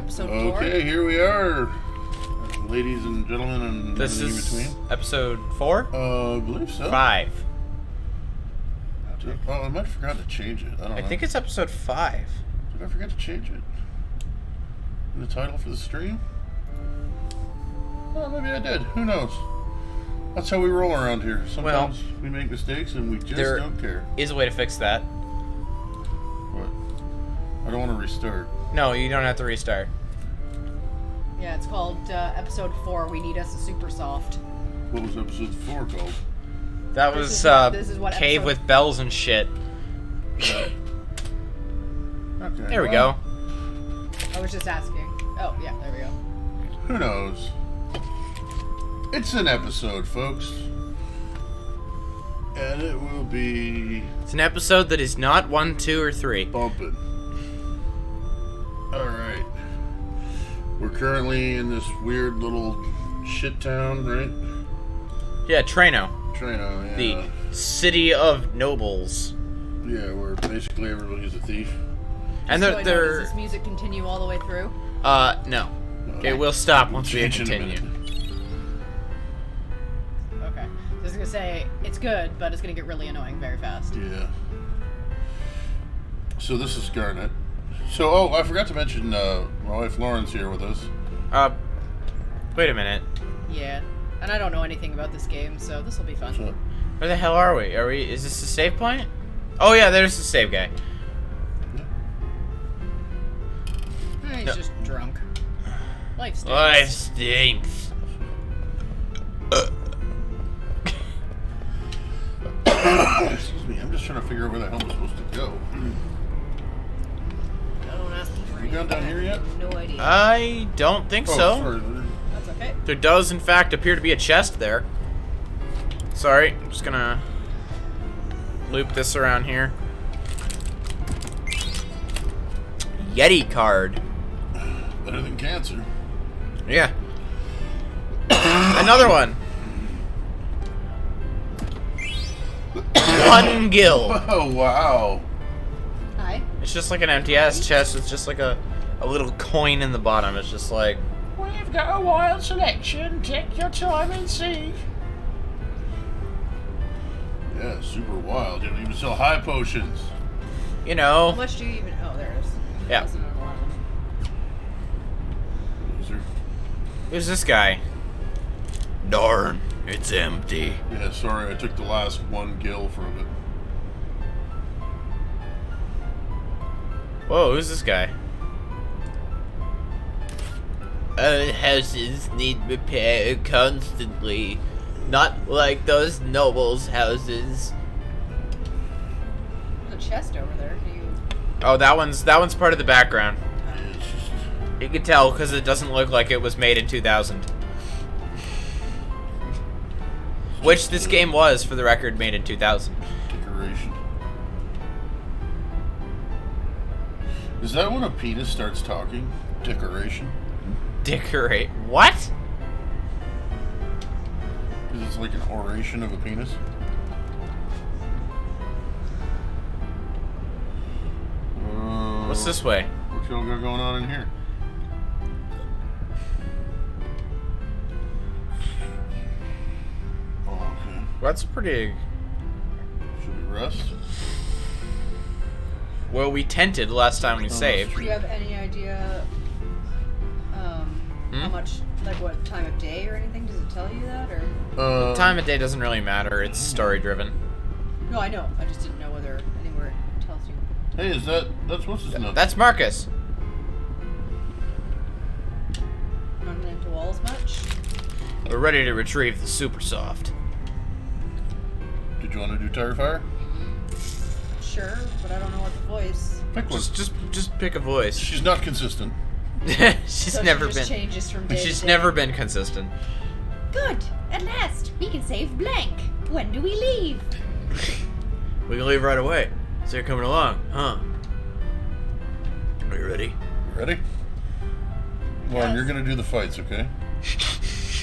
episode 4. Okay, here we are, ladies and gentlemen, and This everything is in between. episode 4? I believe so. 5. Oh, I might have forgotten to change it. I don't know. I think it's episode 5. Did I forget to change it? The title for the stream? Well, maybe I did. Who knows? That's how we roll around here. Sometimes we make mistakes and we just don't care. Is a way to fix that. What? I don't want to restart. No, you don't have to restart. Yeah, it's called episode 4. We need us a Supersoft. What was episode 4 called? That This was is what Cave episode- with Bells and shit. Okay. There we go. I was just asking. Oh, yeah, there we go. Who knows? It's an episode, folks. And it will be It's an episode that is not 1, 2, or 3. bumping. Alright. We're currently in this weird little shit town, right? Yeah, Trano. Trino, yeah. The city of nobles. Yeah, where basically everybody's a thief. And So I know, does they're this music continue all the way through? no. Okay. It will stop once we Change in a continue. minute. Okay. I was gonna say, it's good, but it's gonna get really annoying very fast. Yeah. So this is Garnet. So, I forgot to mention, my wife Lauren's here with us. Wait a minute. Yeah. And I don't know anything about this game, so this will be fun. So, Where the hell are we? Is this the save point? Oh yeah, there's the save guy. He's No. just drunk. Life stinks. Life stinks. excuse me, I'm just trying to figure out where the hell I'm supposed to go. Don't ask me for You gone down here yet? No idea. I don't think so. Sorry. That's okay. There does, in fact, appear to be a chest there. Sorry, I'm just gonna loop this around here. Yeti card. Better than cancer. Yeah. Another one. One gil. Oh, wow. Hi. It's just like an empty ass chest with just like a little coin in the bottom. It's just like, we've got a wild selection. Take your time and see. Yeah, super wild. You don't even sell high potions. You How know. much do you even... Oh, there it is. Yeah. Wasn't on a lot of them. Loser. Who's this guy? Darn, it's empty. Yeah, sorry, I took the last 1 gil from it. Whoa, who's this guy? Houses need repair constantly. Not like those nobles' houses. There's a chest over there. Can you... Oh, that one's part of the background. Yeah, it's just You can tell because it doesn't look like it was made in 2000. Which this game was, for the record, made in 2000. decoration. Is that when a penis starts talking? Decoration? Decorate. What? Because it's like an oration of a penis? What's this way? What y'all got going on in here? Oh, okay. That's pretty... Should we rest? Well, we tented last time we saved. Do you have any idea how much, like what time of day or anything? Does it tell you that, or? Time of day doesn't really matter. It's story driven. No, I know. I just didn't know whether anywhere it tells you. Hey, that's what's his name? That's Marcus. Running into walls much? We're ready to retrieve the Supersoft. Did you want to do tire fire? Sure, but I don't know what the voice. Pick one. Just pick a voice. She's not consistent. She's So never she just been. changes from day She's to day. never been consistent. Good. At last, we can save blank. When do we leave? We can leave right away. So you're coming along, huh? Are you ready? Ready? Lauren, you're gonna do the fights, okay?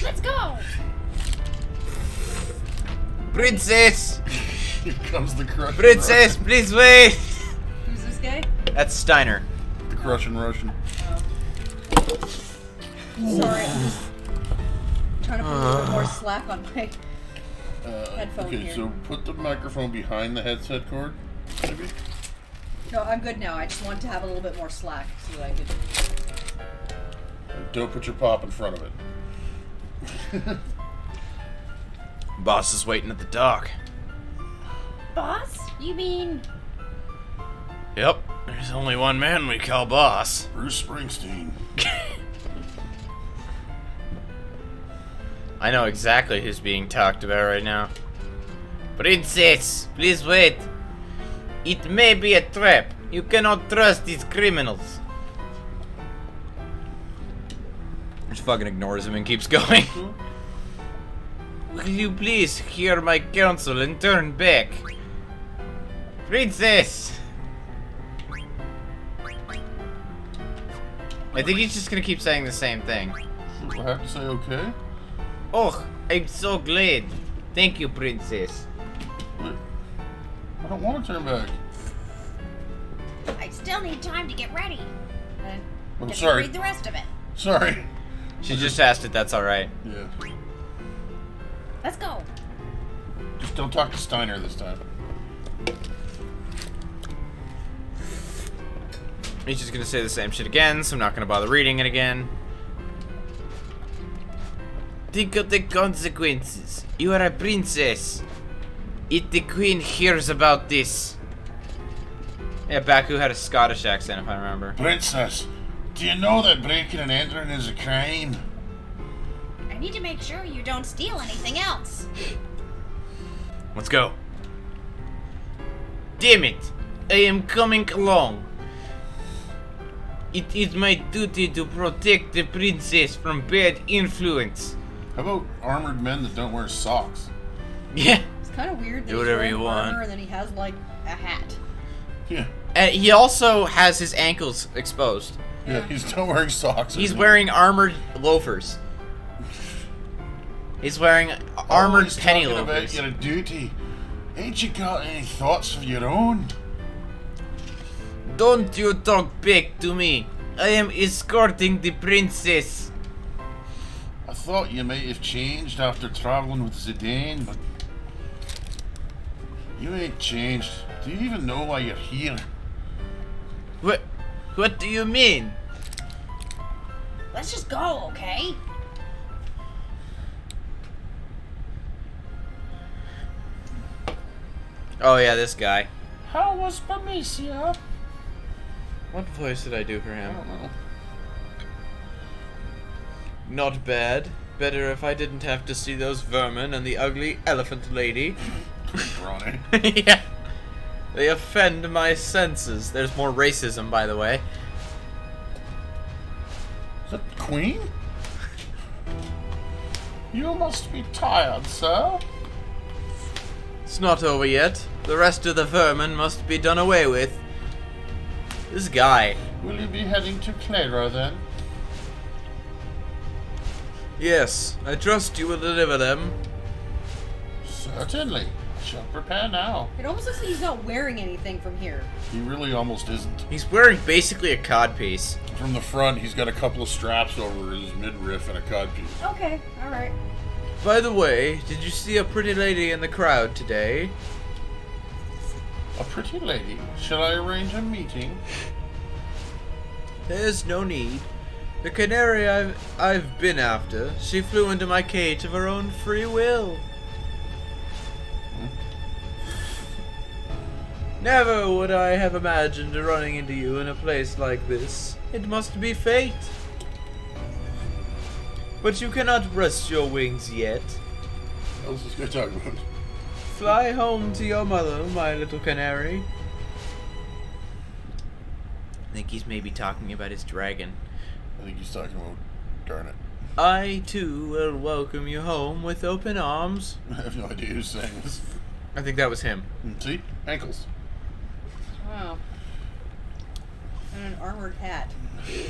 Let's go. Princess! Here comes the crush. and Princess, please wait! Who's this guy? That's Steiner. Russian. The crush and Russian. Oh. Sorry, I'm just trying to put a little bit more slack on my headphone okay, here. so put the microphone behind the headset cord, maybe? No, I'm good now. I just want to have a little bit more slack so that I could... Don't put your pop in front of it. Boss is waiting at the dock. Boss? You mean... Yep, there's only one man we call boss. Bruce Springsteen. I know exactly who's being talked about right now. Princess, please wait. It may be a trap. You cannot trust these criminals. Just fucking ignores him and keeps going. Will you please hear my counsel and turn back? Princess! I think he's just gonna keep saying the same thing. I have to say okay? Oh, I'm so glad. Thank you, Princess. Wait. I don't want to turn back. I still need time to get ready. And I'm Get to sorry. read the rest of it. Sorry. She just asked if that's alright. Yeah. Let's go. Just don't talk to Steiner this time. He's just gonna say the same shit again, so I'm not gonna bother reading it again. Think of the consequences. You are a princess. If the queen hears about this. Yeah, Baku had a Scottish accent, if I remember. Princess, do you know that breaking and entering is a crime? I need to make sure you don't steal anything else. Let's go. Damn it! I am coming along. It is my duty to protect the princess from bad influence. How about armored men that don't wear socks? Yeah. it's kind of weird that Do he's whatever wearing you want. armor and then he has, like, a hat. Yeah. He also has his ankles exposed. Yeah, he's not wearing socks. He's isn't he? wearing armored loafers. He's wearing armored Always penny talking about loafers. your duty. Ain't you got any thoughts of your own? Don't you talk back to me. I am escorting the princess. I thought you might have changed after traveling with Zidane, but you ain't changed. Do you even know why you're here? What do you mean? Let's just go, okay? Oh yeah, this guy. How was Bamicia? What voice did I do for I him? don't know. Not bad. Better if I didn't have to see those vermin and the ugly elephant lady. Ronnie. Yeah. They offend my senses. There's more racism, by the way. Is that the Queen? You must be tired, sir. It's not over yet. The rest of the vermin must be done away with. This guy. Will you be heading to Clara then? Yes, I trust you will deliver them. Certainly. I shall prepare now. It almost looks like he's not wearing anything from here. He really almost isn't. He's wearing basically a codpiece. From the front, he's got a couple of straps over his midriff and a codpiece. Okay, alright. By the way, did you see a pretty lady in the crowd today? A pretty lady. Shall I arrange a meeting? There's no need. The canary I've been after, she flew into my cage of her own free will. Never would I have imagined running into you in a place like this. It must be fate. But you cannot rest your wings yet. What else is this guy talking about? Fly home to your mother, my little canary. I think he's maybe talking about his dragon. I think he's talking about Garnet. I, too, will welcome you home with open arms. I have no idea who's saying this. I think that was him. See? Ankles. Wow. And an armored hat.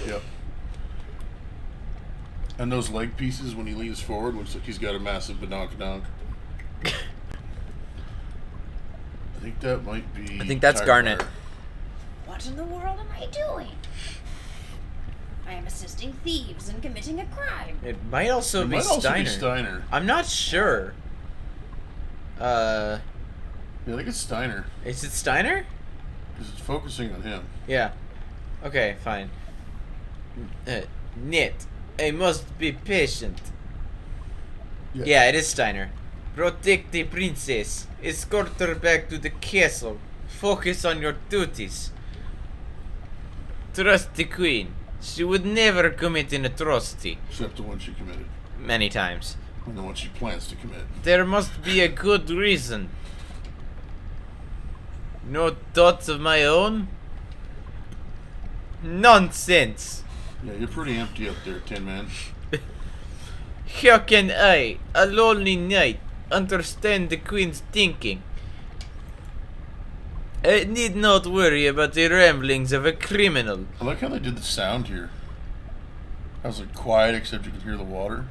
Yep. And those leg pieces, when he leans forward, looks like he's got a massive badonk-donk. I think that might be... I think that's Tire Garnet. Fire. What in the world am I doing? I am assisting thieves in committing a crime. It might also It be might also Steiner. be Steiner. I'm not sure. Yeah, I think it's Steiner. Is it Steiner? Because it's focusing on him. Yeah. Okay, fine. Nit, I must be patient. Yeah, it is Steiner. Protect the princess. Escort her back to the castle. Focus on your duties. Trust the queen. She would never commit an atrocity. Except the one she committed. Many times. And the one she plans to commit. There must be a good reason. No thoughts of my own? Nonsense! Yeah, you're pretty empty up there, Tin Man. How can I, a lonely knight, understand the queen's thinking? I need not worry about the ramblings of a criminal. I like how they did the sound here. I was like quiet except you could hear the water.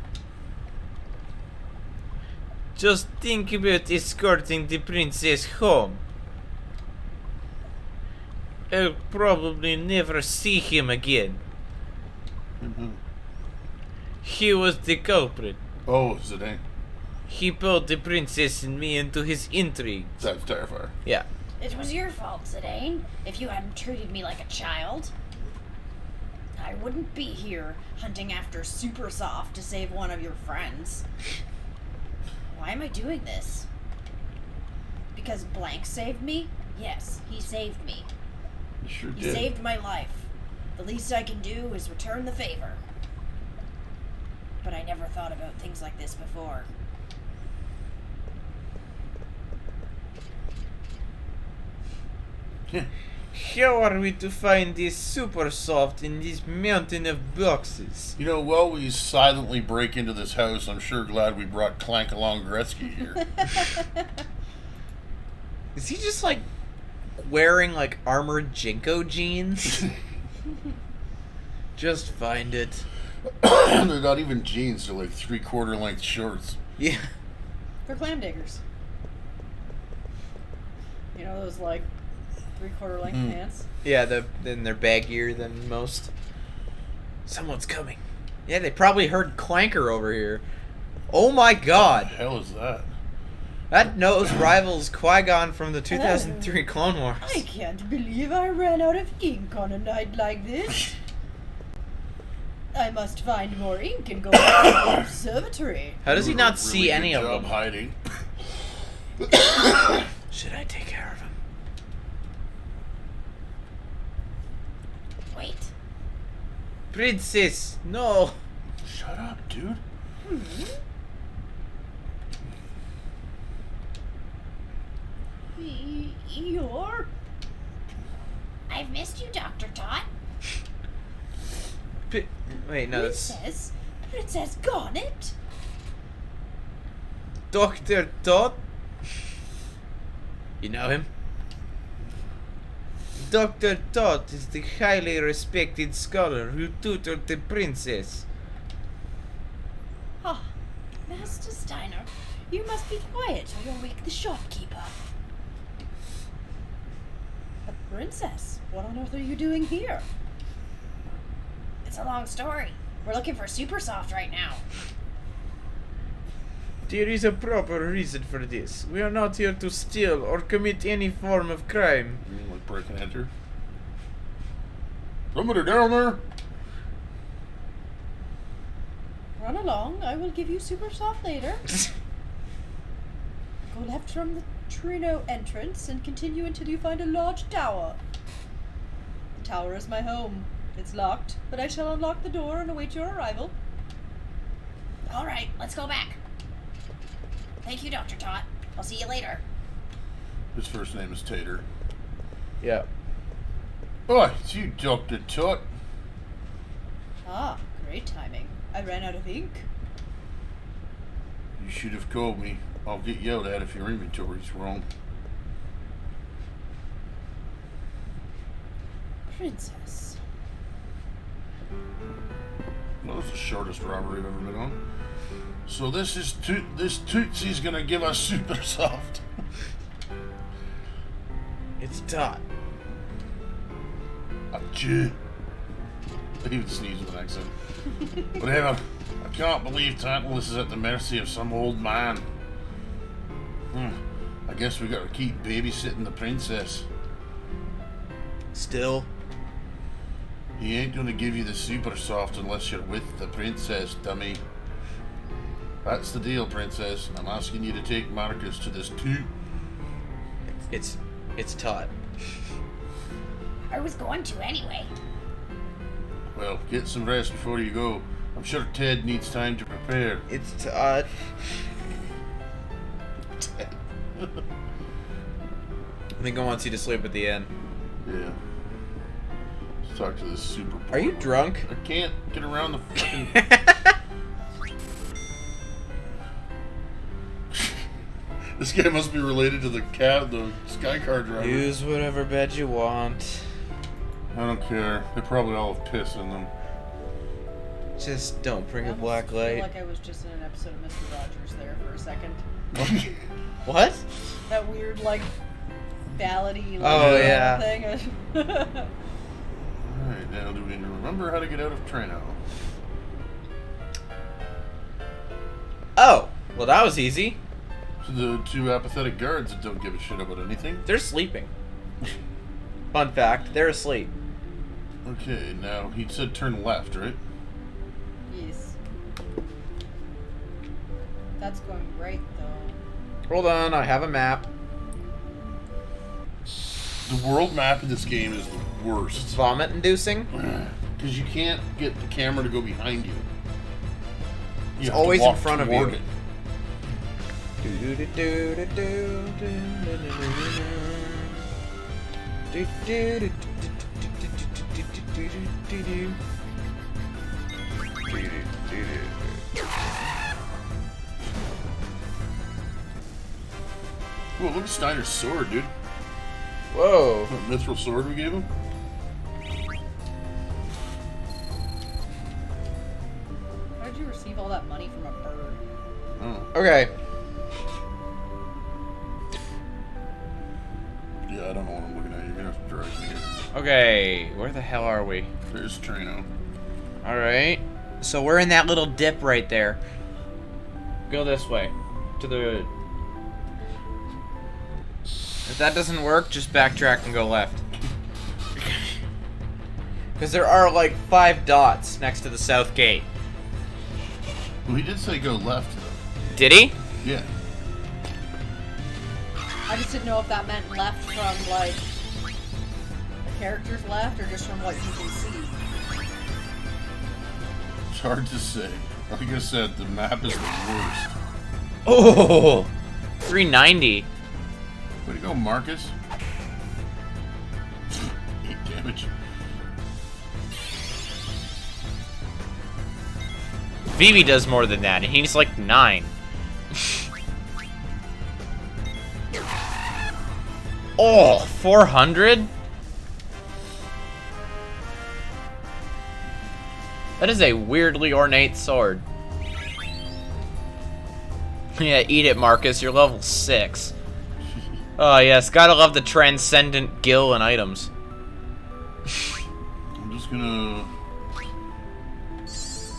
Just think about escorting the princess home. I'll probably never see him again. Mm-hmm. He was the culprit. Oh, Zidane. He pulled the princess and me into his intrigue. That's Starfire. Yeah. It was your fault, Zidane. If you hadn't treated me like a child, I wouldn't be here hunting after Supersoft to save one of your friends. Why am I doing this? Because Blank saved me? Yes, he saved me. You sure He did. saved my life. The least I can do is return the favor. But I never thought about things like this before. How are we to find this Supersoft in this mountain of boxes? You know, while we silently break into this house, I'm sure glad we brought Clank along Gretzky here. Is he just like wearing like armored Jinko jeans? Just find it. They're not even jeans, they're like 3/4 length shorts. Yeah. They're clam diggers. You know those like 3/4 length pants? Yeah, then they're baggier than most. Someone's coming. Yeah, they probably heard Clanker over here. Oh my What god. the hell is that? That nose rivals Qui-Gon from the 2003 Clone Wars. I can't believe I ran out of ink on a night like this. I must find more ink and go back to the observatory. How does he You not did a see really any good of job them? hiding. Should I take care of him? Wait. Princess, no. Shut up, dude. You're... I've missed you, Dr. Tot. Wait, no, that's Princess Garnet? Dr. Todd. You know him? Dr. Todd is the highly respected scholar who tutored the princess. Ah, Master Steiner, you must be quiet or you'll wake the shopkeeper. a princess. What on earth are you doing here? It's a long story. We're looking for Supersoft right now. There is a proper reason for this. We are not here to steal or commit any form of crime. You mean like break and enter? Somebody down there? Run along. I will give you Supersoft later. Go left from the Trino entrance and continue until you find a large tower. The tower is my home. It's locked, but I shall unlock the door and await your arrival. All right, let's go back. Thank you, Dr. Tot. I'll see you later. His first name is Tater. Yeah. Oh, it's you, Dr. Tot. Ah, great timing. I ran out of ink. You should have called me. I'll get yelled at if your inventory's wrong. Princess. That was the shortest robbery I've ever been on. So this is this Tootsie's gonna give us Supersoft. It's Todd. Achoo. He would sneeze with an accent. But Eva, I can't believe Tantalus is at the mercy of some old man. I guess we gotta keep babysitting the princess. Still. He ain't gonna give you the Supersoft unless you're with the princess, dummy. That's the deal, princess. I'm asking you to take Marcus to this toot. It's Todd. I was going to anyway. Well, get some rest before you go. I'm sure Ted needs time to prepare. It's Todd. I think I wants you to sleep at the end. Yeah. Let's talk to this super. Are you drunk? I can't get around the fucking. This guy must be related to the sky car driver. Use whatever bed you want. I don't care. They probably all have piss in them. Just don't bring I a black feel light. like I was just in an episode of Mr. Rogers there for a second. What? That weird, like, ballady, Oh, yeah. thing. Alright, now do we remember how to get out of Trino? Oh, well that was easy. So the two apathetic guards that don't give a shit about anything. They're sleeping. Fun fact, they're asleep. Okay, now he said turn left, right? Yes. That's going right, though. Hold on, I have a map. The world map of this game is the It's worst. vomit inducing. Because you can't get the camera to go behind you. It's have to always in walk front of toward you. it. Whoa, look at Steiner's sword, dude. Whoa. That mithril sword we gave him? How did you receive all that money from a bird? Oh. Okay. Yeah, I don't know what I'm looking at. You're gonna have to direct me here. Okay, where the hell are we? There's Trino. Alright. So we're in that little dip right there. Go this way. To the... If that doesn't work, just backtrack and go left. Because there are like 5 dots next to the south gate. Well, he did say go left, though. Did he? Yeah. I just didn't know if that meant left from, like, the character's left or just from what you can see. It's hard to say. Like I said, the map is the worst. Oh! 390. Way to go, Marcus. 8 damage. Vivi does more than that, and he's like 9. Oh, 400? That is a weirdly ornate sword. Yeah, eat it, Marcus. You're level 6. Oh, yes. Gotta love the transcendent gil and items. I'm just gonna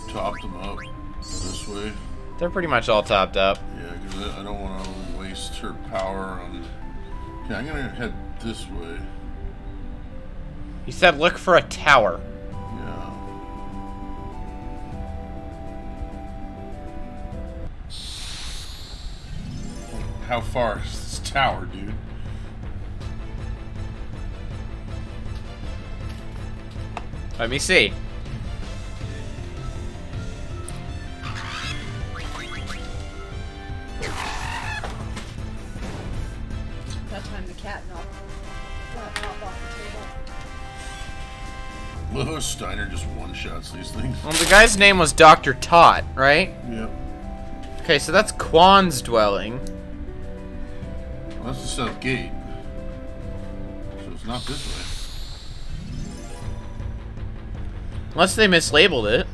top them up this way. They're pretty much all topped up. Yeah, because I don't want to waste her power on... Okay, I'm gonna head this way. He said look for a tower. Yeah. How far is this tower, dude? Let me see. That time the cat knocked off the table. Lilo Steiner just one-shots these things. Well, the guy's name was Dr. Todd, right? Yep. Okay, so that's Quan's dwelling. Well, that's the south gate. So it's not this way. Unless they mislabeled it.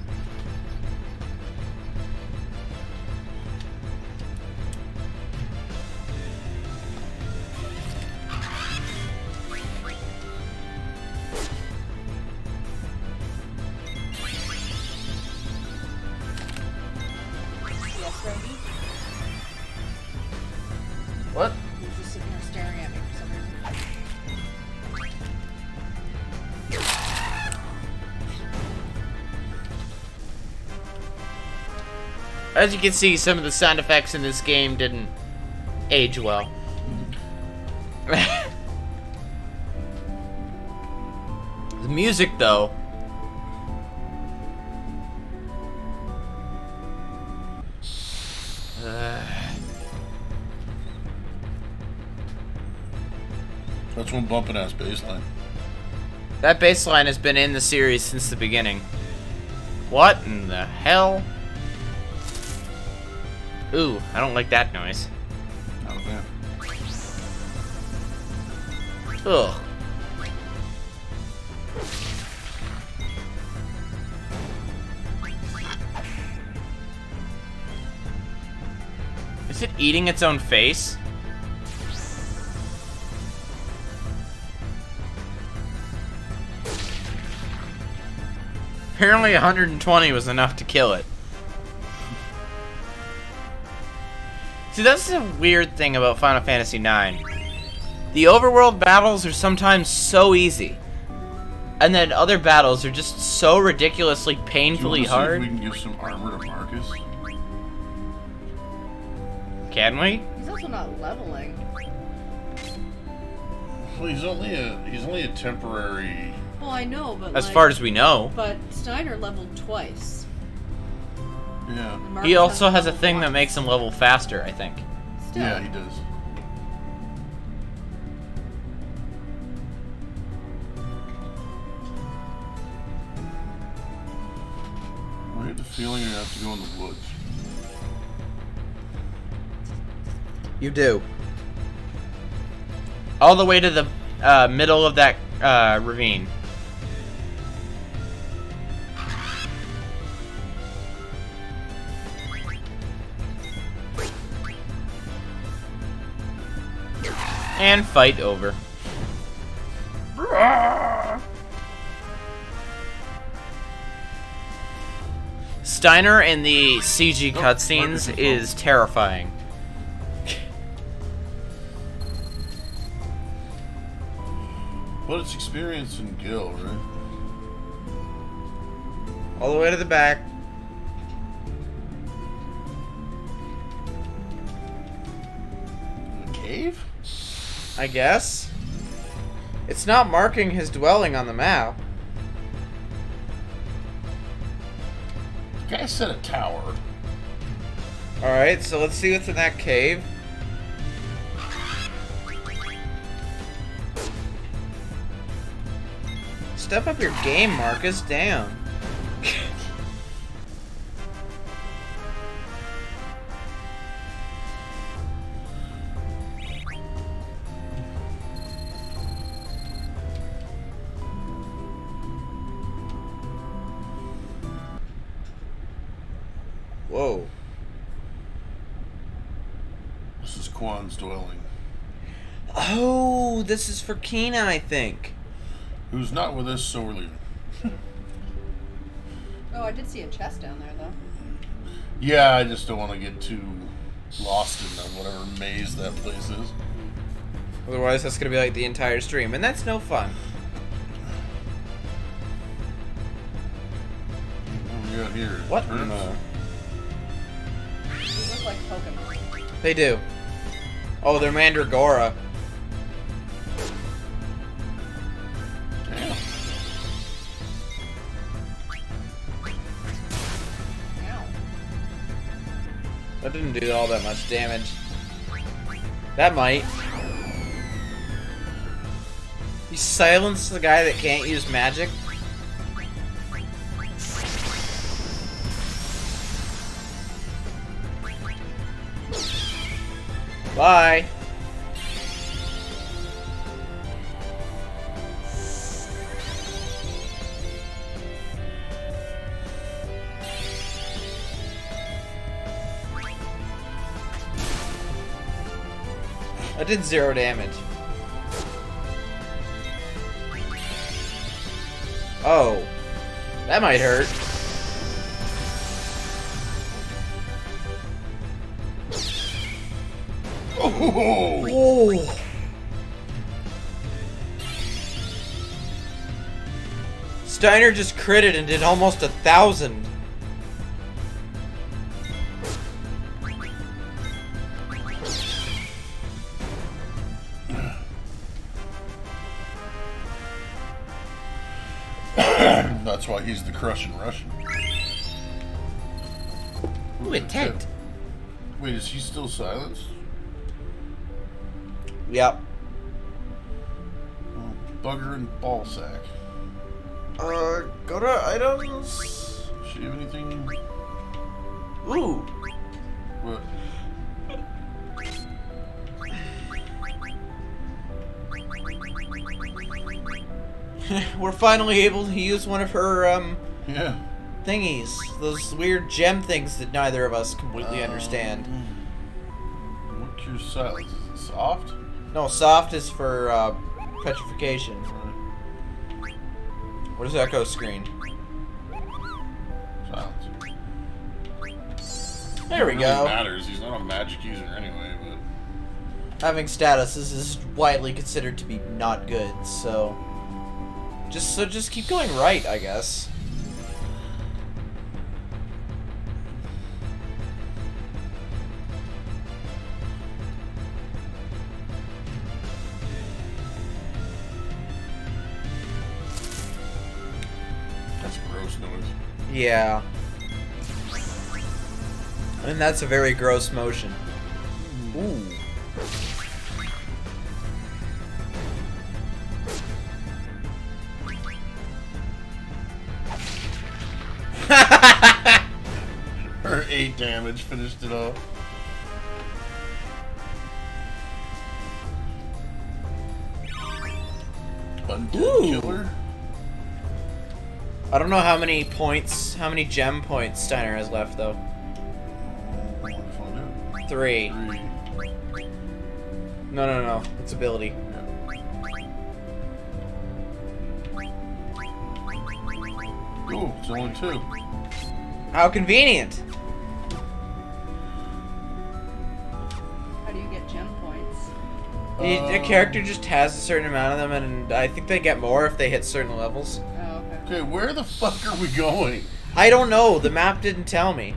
As you can see, some of the sound effects in this game didn't age well. The music, though. That's one bumping ass baseline. That bass line has been in the series since the beginning. What in the hell? Ooh, I don't like that noise. Not a fan. Ugh. Is it eating its own face? Apparently 120 was enough to kill it. See, that's the weird thing about Final Fantasy IX. The overworld battles are sometimes so easy. And then other battles are just so ridiculously painfully Do you hard. want to see if we can give some armor to Marcus? Can we? He's also not leveling. Well, he's only a temporary. Well, I know, but As far as we know. But Steiner leveled twice. Yeah. And He Marcus also hasn't has a leveled thing that once. makes him level faster, I think. Still. Yeah, he does. I get the feeling I have to go in the woods. You do. All the way to the middle of that ravine. And fight over. Steiner in the CG cutscenes is terrifying. But it's experience in Gil, right? All the way to the back. The cave? I guess. It's not marking his dwelling on the map. The guy said a tower. Alright, so let's see what's in that cave. Step up your game, Marcus. Damn. Whoa. This is Quan's dwelling. Oh, this is for Kina, I think. Who's not with us, so we're leaving. Oh, I did see a chest down there, though. Yeah, I just don't want to get too lost in whatever maze that place is. Otherwise, that's gonna be like the entire stream, and that's no fun. What do we got here? What? Turnips? No. These look like Pokemon. They do. Oh, they're Mandragora. Damn. Ow. That didn't do all that much damage. That might. You silenced the guy that can't use magic? Bye. I did 0 damage. Oh. That might hurt. Oh! Oh. Steiner just critted and did almost 1,000. That's why he's the Crushing Russian. Ooh, a tent. Wait, is he still silenced? Yep. Oh, bugger and ball sack. Go to items. Does she have anything? Ooh. What? We're finally able to use one of her, Yeah. thingies. Those weird gem things that neither of us completely understand. What cures silence? Is it soft? No, soft is for, petrification. What is Echo screen? Silence. There we It really go. matters. He's not a magic user anyway, but... Having statuses is widely considered to be not good, so... Just keep going right, I guess. That's gross noise. Yeah. And that's a very gross motion. Ooh. Her 8 damage finished it off. Undead Ooh. killer? I don't know how many points, how many gem points Steiner has left, though. I want to find out. 3. 3. No. It's ability. Oh, it's only 2. How convenient! How do you get gem points? A character just has a certain amount of them, and I think they get more if they hit certain levels. Oh, okay. Okay, where the fuck are we going? I don't know. The map didn't tell me.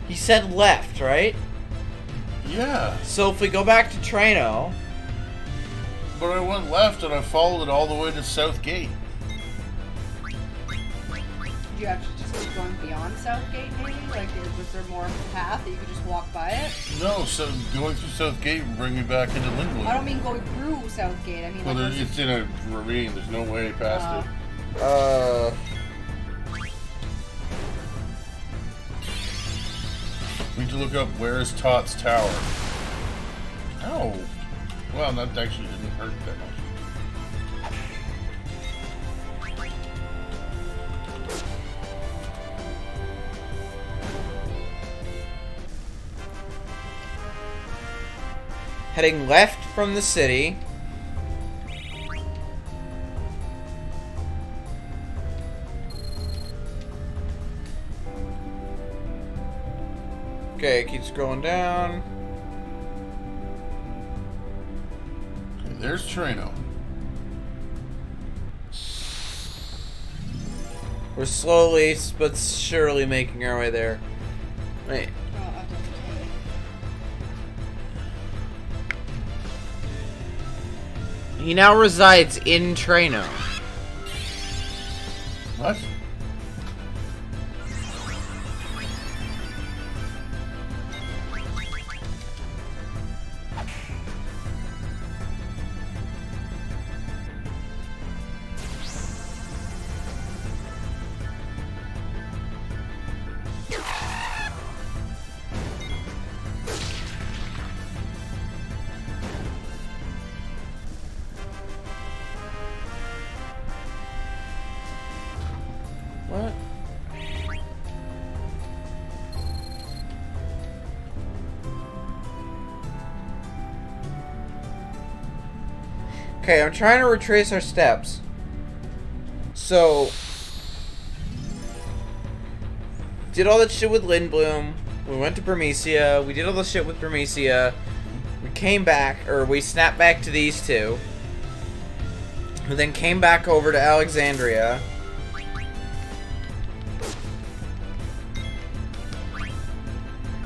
He said left, right? Yeah, So if we go back to Trano... but I went left and I followed it all the way to South Gate. Did you actually just keep going beyond Southgate, maybe? Like, was there more of a path that you could just walk by it? No, so going through South Gate would bring me back into Lindwood. I don't mean going through Southgate. I mean, Well, like, it's in a ravine. There's no way past it. We need to look up where is Tot's tower. Oh. Well, that actually didn't hurt that much. Heading left from the city. Okay, keep scrolling down. Okay, there's Trano. We're slowly but surely making our way there. Wait. oh, okay. He now resides in Trano. What? What? Okay, I'm trying to retrace our steps. So, did all that shit with Lindblom. We went to Bermesia. We did all the shit with Bermesia. We came back, or we snapped back to these two. We then came back over to Alexandria.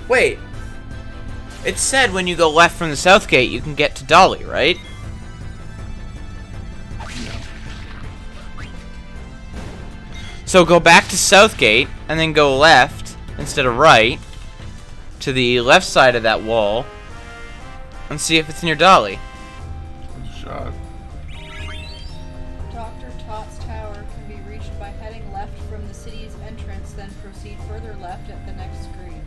Wait. It said when you go left from the south gate, you can get to Dolly, right? So go back to Southgate, and then go left instead of right to the left side of that wall, and see if it's near Dolly. Good shot. Dr. Tott's tower can be reached by heading left from the city's entrance, then proceed further left at the next screen.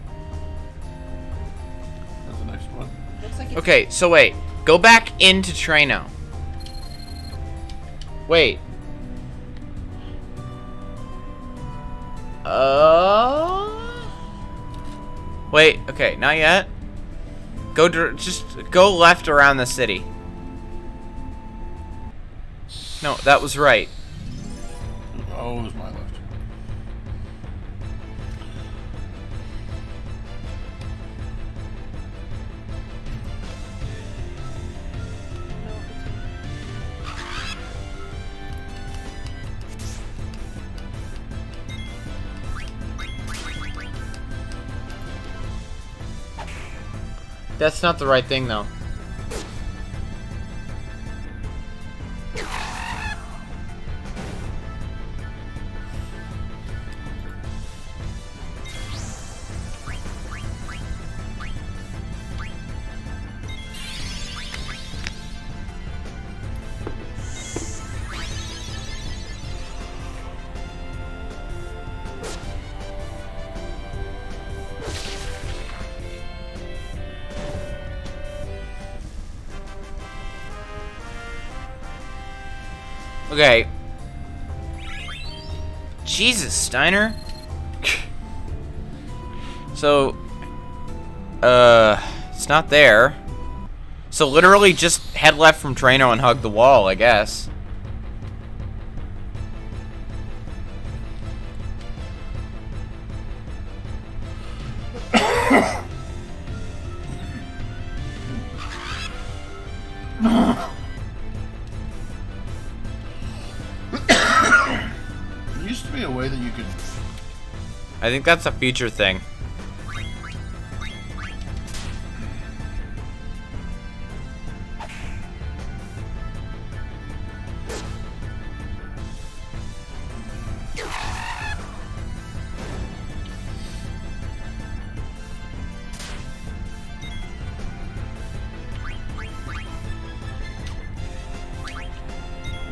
That's the next one. Looks like it's Okay, so wait. Go back into Trano. Wait. Wait, okay, not yet. Just go left around the city. No, that was right. Oh, it was my left. That's not the right thing, though. Okay. Jesus, Steiner. So, it's not there. So literally just head left from Trano and hug the wall, I guess. There used to be a way that you could. I think that's a future thing.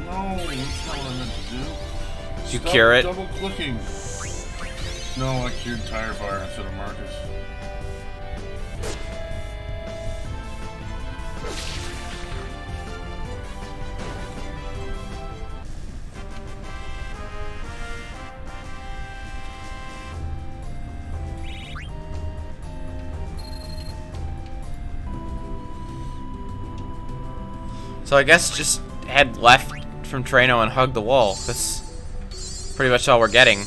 No, that's not what I meant to do. You Stop cure it? Double clicking. No, I cured tire fire instead of Marcus. So I guess just head left from Trano and hug the wall. That's pretty much all we're getting.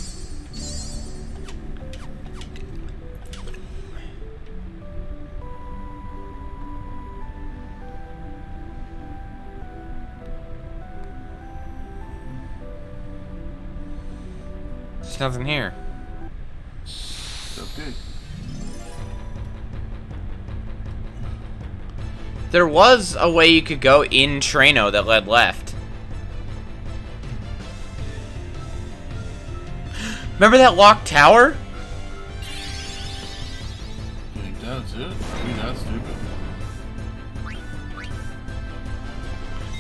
There's nothing here. Okay. There was a way you could go in Trano that led left. Remember that locked tower? You think that's it? I mean, that's stupid.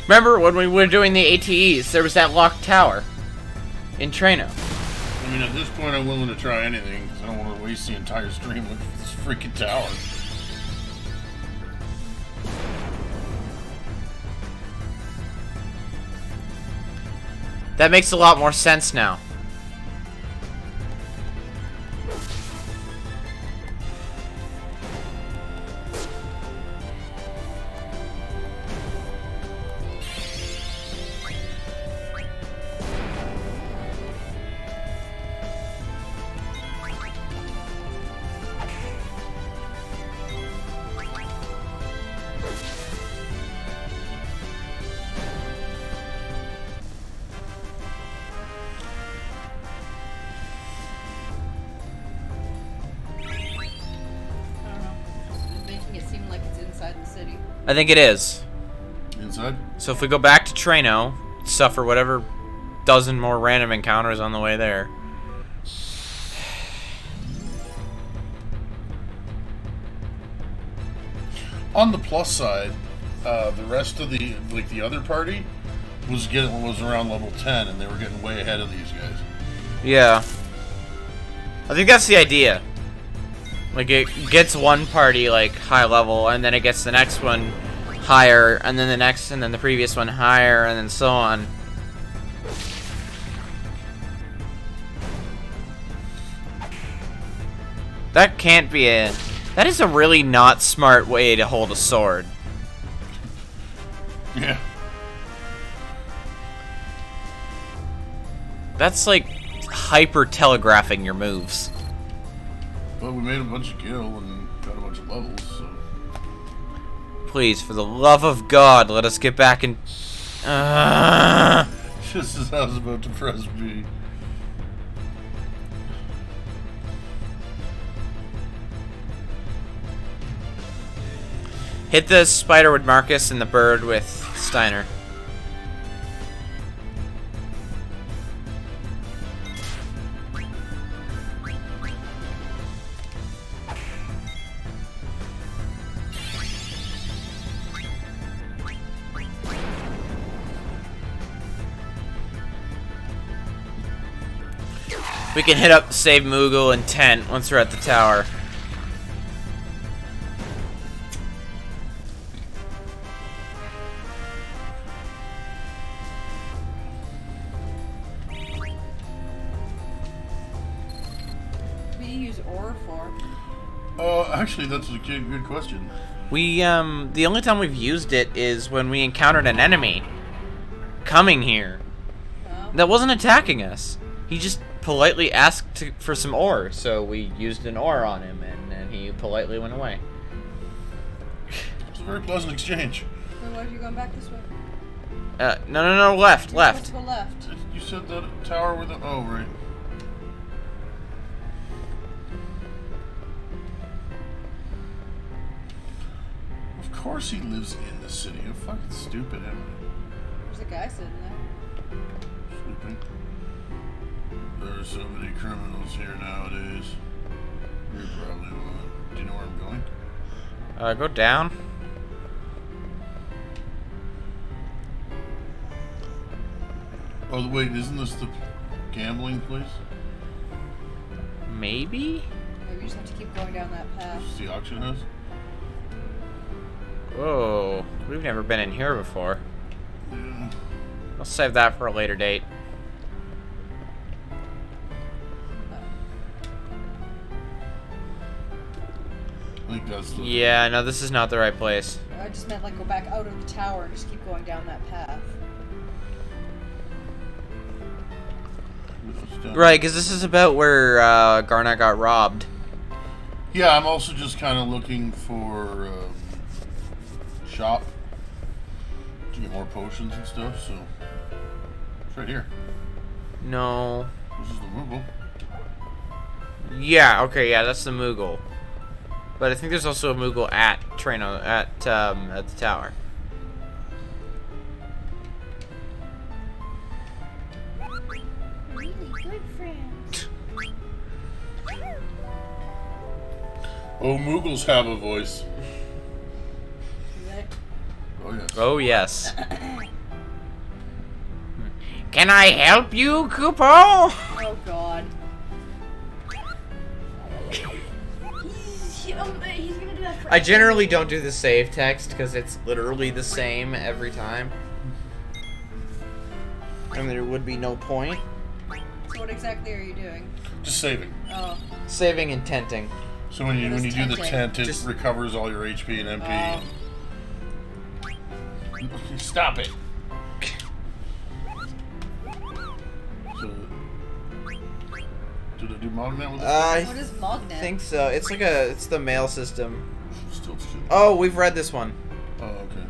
Remember when we were doing the ATEs, there was that locked tower in Trano. I mean, at this point, I'm willing to try anything because I don't want to waste the entire stream with this freaking tower. That makes a lot more sense now. I think it is. Inside? So if we go back to Trano, suffer whatever dozen more random encounters on the way there. On the plus side, the rest of the other party was around level 10, and they were getting way ahead of these guys. Yeah. I think that's the idea. Like, it gets one party, like, high level, and then it gets the next one higher, and then the next, and then the previous one higher, and then so on. That can't be it. That is a really not smart way to hold a sword. Yeah. That's like hyper telegraphing your moves. Well, we made a bunch of kill and got a bunch of levels, so. Please, for the love of God, let us get back in. Just as I was about to press B. Hit the spider with Marcus and the bird with Steiner. We can hit up Save Moogle and Tent once we're at the tower. What do you use ore for? Actually, that's a good question. We, the only time we've used it is when we encountered an enemy coming here Oh. that wasn't attacking us. He just politely asked for some ore, so we used an ore on him, and then he politely went away. It's a very pleasant exchange. Then why are you going back this way? No, left. You're supposed to go left. You said that tower with the... Oh, right. Of course he lives in the city. How fucking stupid am I? There's a guy sitting there. Sleeping. There are so many criminals here nowadays. You're probably one. Do you know where I'm going? Go down. Oh, wait, isn't this the gambling place? Maybe? Maybe you just have to keep going down that path. Is this the auction house? Whoa, we've never been in here before. Yeah. I'll save that for a later date. I think that's the... Yeah, no, this is not the right place. I just meant like go back out of the tower and just keep going down that path. Right, because this is about where Garnet got robbed. Yeah, I'm also just kind of looking for shop to get more potions and stuff, so it's right here. No. This is the Moogle. Yeah, okay, yeah, that's the Moogle. But I think there's also a Moogle at Trano at the tower. Really good friends. Oh, Moogles have a voice. Oh, yes. Oh, yes. Can I help you, Kupo? Oh god. He's gonna do that for I generally don't do the save text because it's literally the same every time. And there would be no point. So what exactly are you doing? Just saving. Oh. Saving and tenting. So when you What is do the tenting? tent, it Just- recovers all your HP and MP. Oh. Stop it. So, did I do Mognet with this? I What is Mognet? think so. It's like it's the mail system. Still shit. Oh, we've read this one. Oh, okay.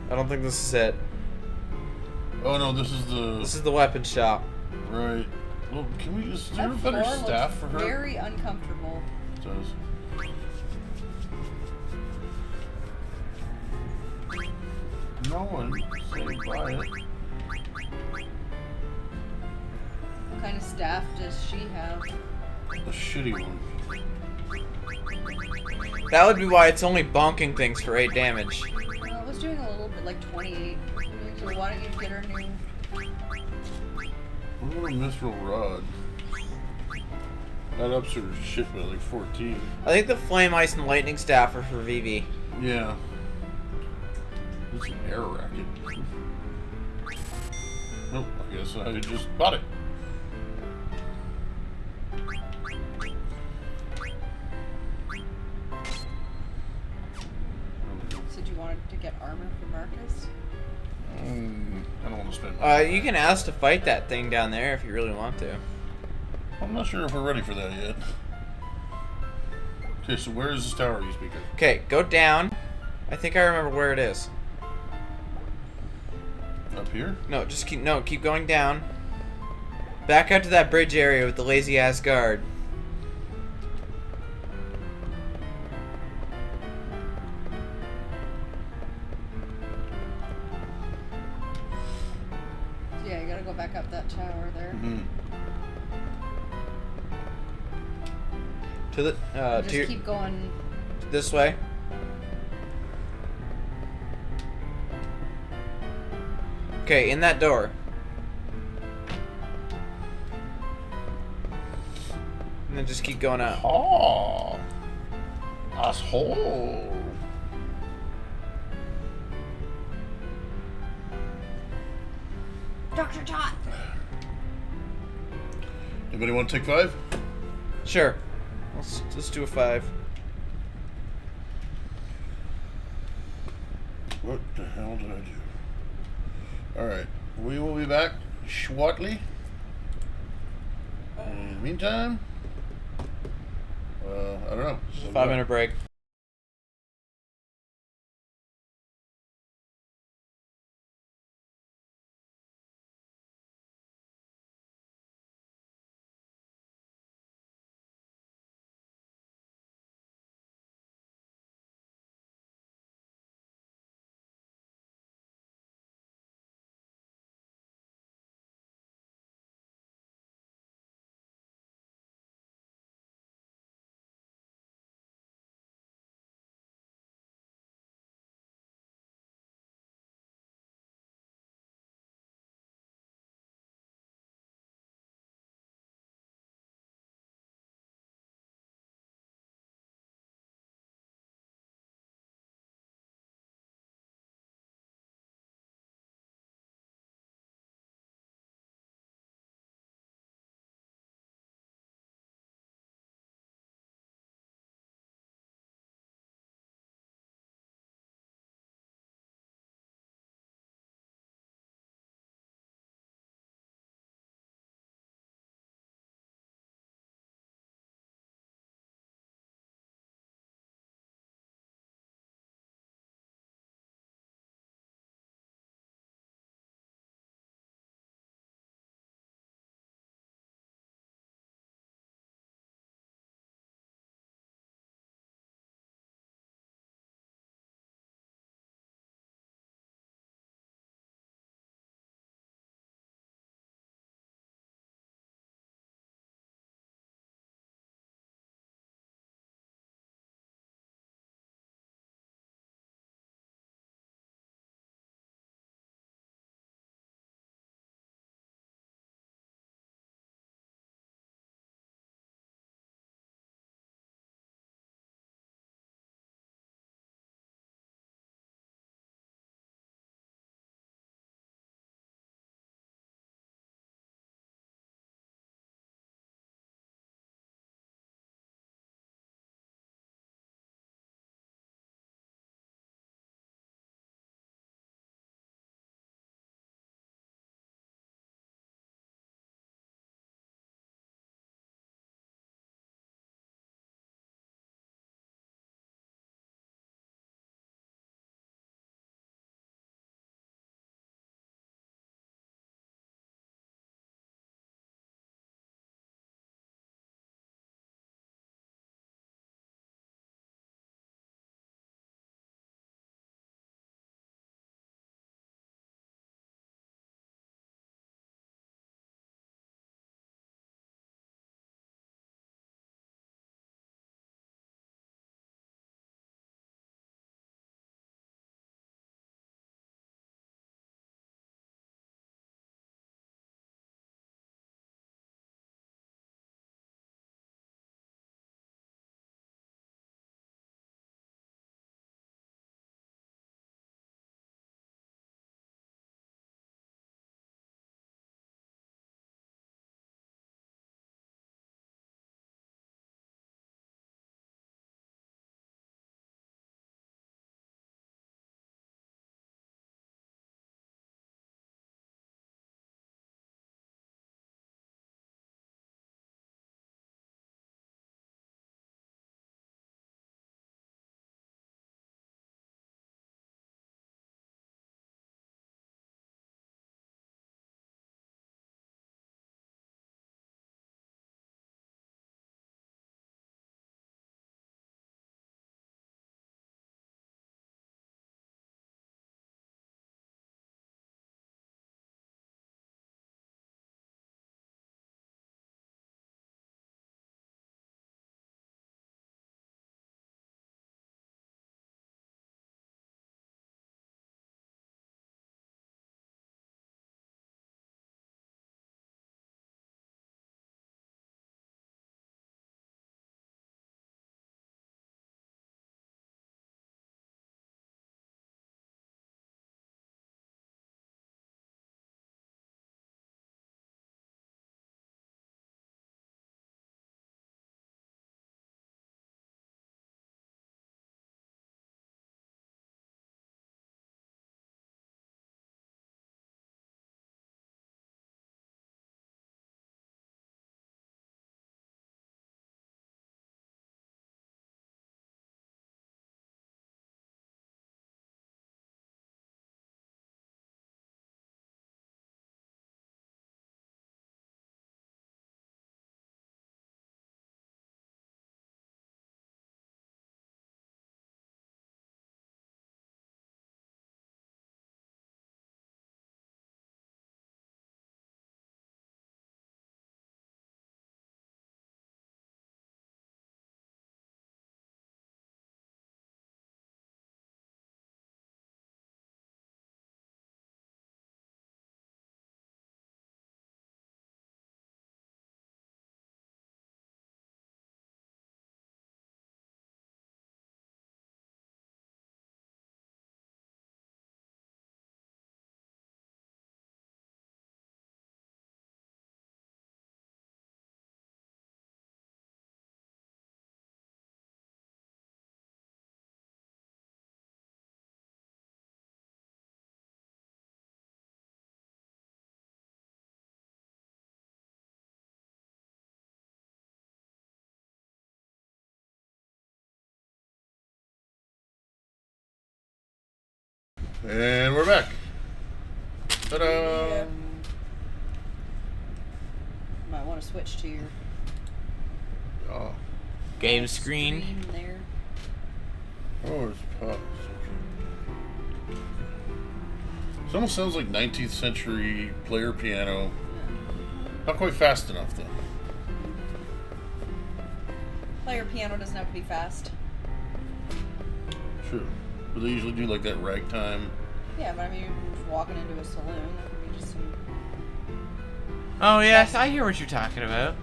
I don't think this is it. Oh no, this is the... This is the weapon shop. Right. Well, can we just... Do you That have a better floor looks staff for her? very uncomfortable. It does. No one say buy it. Okay. kind of staff does she have? A shitty one. That would be why it's only bonking things for 8 damage. I was doing a little bit, like 28. So why don't you get her new? What about a Mithril Rod? That ups her shit by like 14. I think the Flame, Ice, and Lightning Staff are for Vivi. Yeah. It's an air racket. Nope, I guess I just bought it. So do you want to get armor for Marcus? I don't want to spend. You can ask to fight that thing down there if you really want to. I'm not sure if we're ready for that yet. Okay, so where is this tower you speak of? Okay, go down. I think I remember where it is. Up here? No, just keep going down. Back out to that bridge area with the lazy ass guard. Yeah, you gotta go back up that tower there. Mm-hmm. To the Just to keep going. this way. Okay, in that door. And then just keep going out. Oh, asshole. Dr. Tot. Anybody want to take 5? Sure. Let's do a 5. What the hell did I do? Alright, we will be back shortly. In the meantime, I don't know. 5-minute break. And we're back. Ta-da! Yeah. Might want to switch to your Oh, Game screen. there. oh, it's pop. It almost sounds like 19th century player piano. Not quite fast enough, though. Player piano doesn't have to be fast. True. But they usually do like that ragtime. Yeah, but I mean, you're just walking into a saloon. That could be just some. Oh yes, I hear what you're talking about.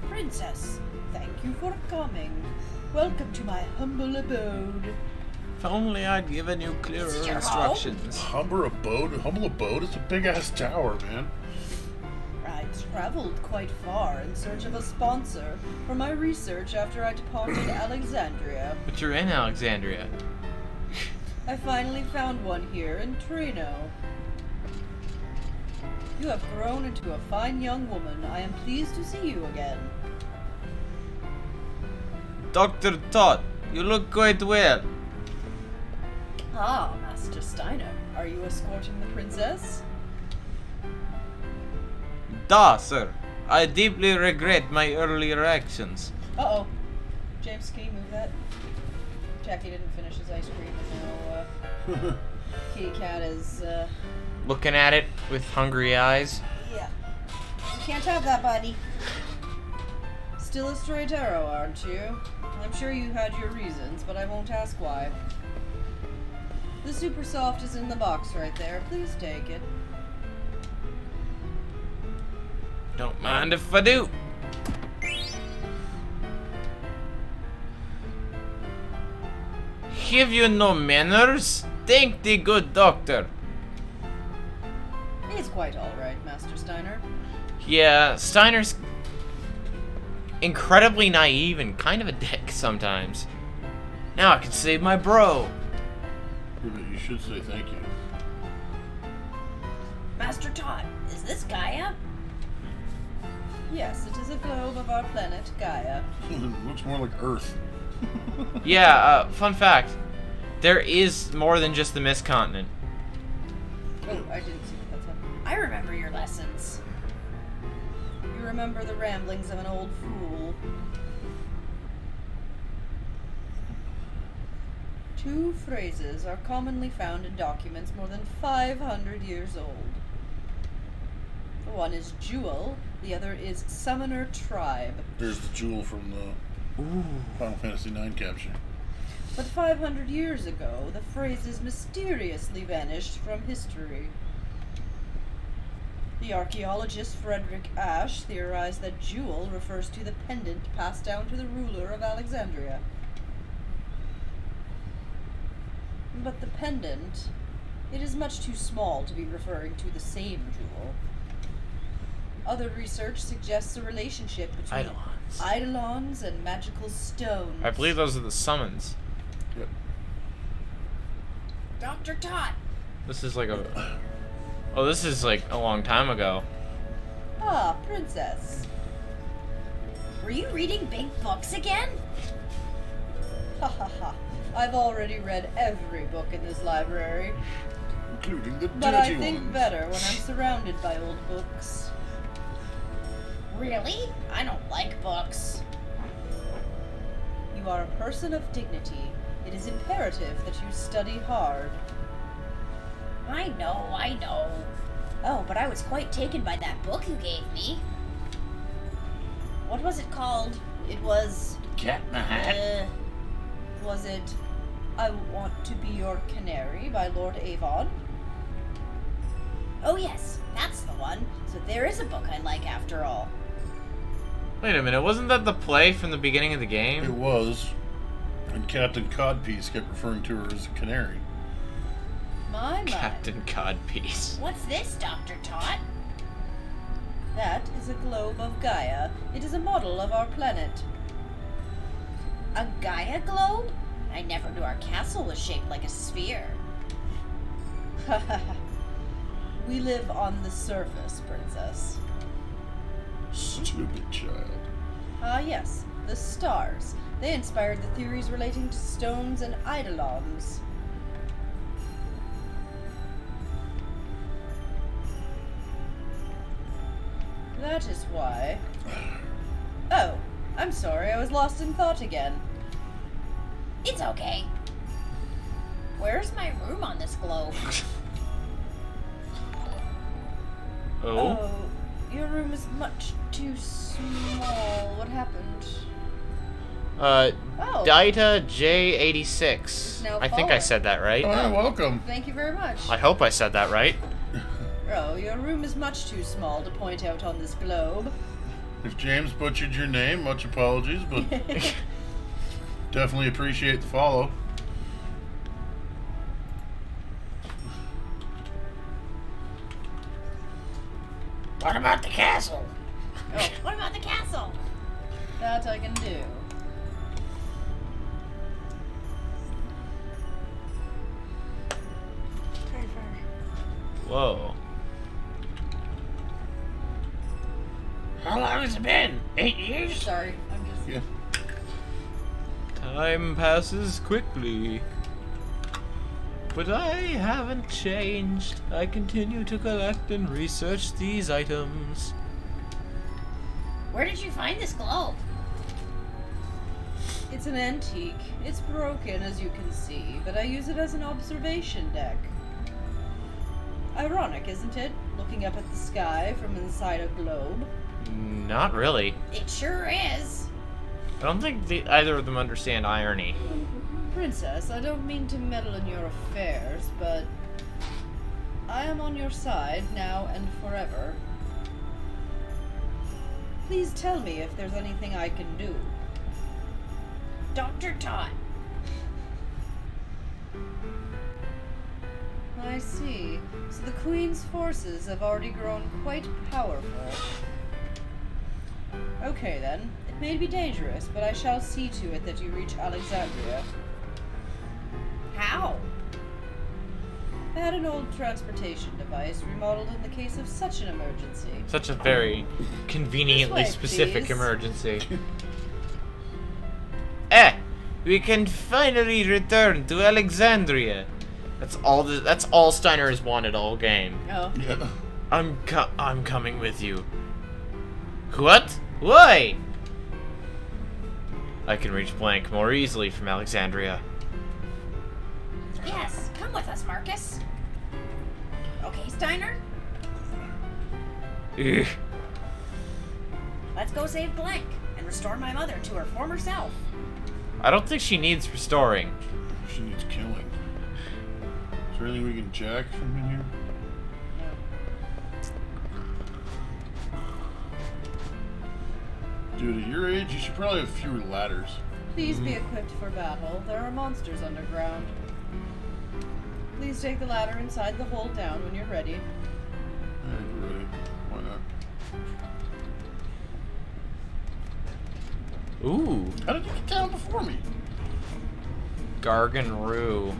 Princess, thank you for coming. Welcome to my humble abode. If only I'd given you clearer Is it your instructions. Humble abode? Humble abode? It's a big ass tower, man. I traveled quite far in search of a sponsor for my research after I departed Alexandria. But you're in Alexandria. I finally found one here in Trino. You have grown into a fine young woman. I am pleased to see you again. Dr. Todd, you look quite well. Ah, Master Steiner, are you escorting the princess? Da, sir. I deeply regret my earlier actions. Uh-oh. James, can you move that? Jackie didn't finish his ice cream, and now, Kitty Cat is, Looking at it with hungry eyes. yeah. You can't have that, buddy. Still a straight arrow, aren't you? I'm sure you had your reasons, but I won't ask why. The Supersoft is in the box right there. Please take it. Don't mind if I do. Have you no manners? Thank the good doctor. He's quite alright, Master Steiner. Yeah, Steiner's incredibly naive and kind of a dick sometimes. Now I can save my bro. Yeah, but you should say thank you. Master Todd, is this Gaia? Yes, it is a globe of our planet, Gaia. Looks more like Earth. Yeah, fun fact. There is more than just the Mist Continent. Oh, I didn't see that. That's up. I remember your lessons. You remember the ramblings of an old fool. Two phrases are commonly found in documents more than 500 years old. The one is jewel, the other is summoner tribe. There's the jewel from the Final Fantasy IX capture. But 500 years ago, the phrases mysteriously vanished from history. The archaeologist Frederick Ashe theorized that jewel refers to the pendant passed down to the ruler of Alexandria. But the pendant, it is much too small to be referring to the same jewel. Other research suggests a relationship between eidolons and magical stones. I believe those are the summons. Yep. Dr. Todd, This is like a... Oh, this is like a long time ago. Ah, princess. were you reading big books again? Ha ha ha. I've already read every book in this library. Including the But I dirty think ones. better when I'm surrounded by old books. Really? I don't like books. You are a person of dignity. It is imperative that you study hard. I know. Oh, but I was quite taken by that book you gave me. What was it called? It was... Cat in a Hat? Was it I Want to Be Your Canary by Lord Avon? Oh yes, that's the one. So there is a book I like after all. Wait a minute, wasn't that the play from the beginning of the It game? was. And Captain Codpiece kept referring to her as a canary. My. Captain Codpiece. What's this, Dr. Todd? That is a globe of Gaia. It is a model of our planet. A Gaia globe? I never knew our castle was shaped like a sphere. We live on the surface, princess. Stupid child. Ah, yes, the stars. They inspired the theories relating to stones and eidolons. That is why. Oh, I'm sorry, I was lost in thought again. It's okay. Where's my room on this globe? Oh? Your room is much too small. What happened? Oh. Daita J86. It's now I think I fallen. said that right. Oh, yeah, welcome. Thank you very much. I hope I said that right. Oh, your room is much too small to point out on this globe. If James butchered your name, much apologies, but definitely appreciate the follow. What about the castle? Oh, What about the castle? that I can do. Whoa. How long has it been? 8 years? Sorry, I'm just. Yeah. Time passes quickly. But I haven't changed. I continue to collect and research these items. Where did you find this globe? It's an antique. It's broken, as you can see, but I use it as an observation deck. Ironic, isn't it? Looking up at the sky from inside a globe. Not really. It sure is. I don't think either of them understand irony. Princess, I don't mean to meddle in your affairs, but I am on your side now and forever. Please tell me if there's anything I can do. Dr. Todd. I see. So the Queen's forces have already grown quite powerful. Okay then. It may be dangerous, but I shall see to it that you reach Alexandria. How? I had an old transportation device remodeled in the case of such an emergency. Such a very conveniently This way, specific please. emergency. We can finally return to Alexandria. That's all Steiner has wanted all game. Oh. Yeah. I'm coming with you. What? Why? I can reach Blank more easily from Alexandria. Yes, come with us, Marcus. Okay, Steiner? Ugh. Let's go save Blank and restore my mother to her former self. I don't think she needs restoring. She needs killing. Is there anything we can jack from in here? Dude, at your age, you should probably have fewer ladders. Please be equipped for battle. There are monsters underground. Please take the ladder inside the hold down when you're ready. Alright, we're ready. Why not? Ooh, How did you get down before me? Gargan Rue.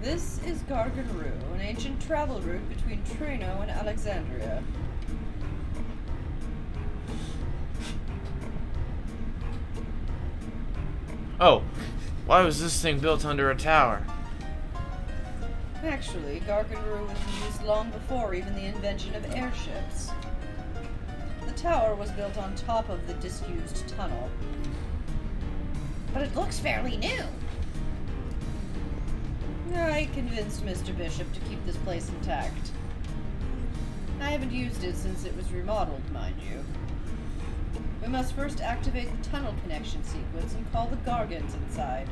This is Gargan-Rue, an ancient travel route between Treno and Alexandria. Oh, why was this thing built under a tower? Actually, Gargan-Rue was used long before even the invention of airships. The tower was built on top of the disused tunnel. But it looks fairly new. I convinced Mr. Bishop to keep this place intact. I haven't used it since it was remodeled, mind you. We must first activate the tunnel connection sequence and call the Gargans inside.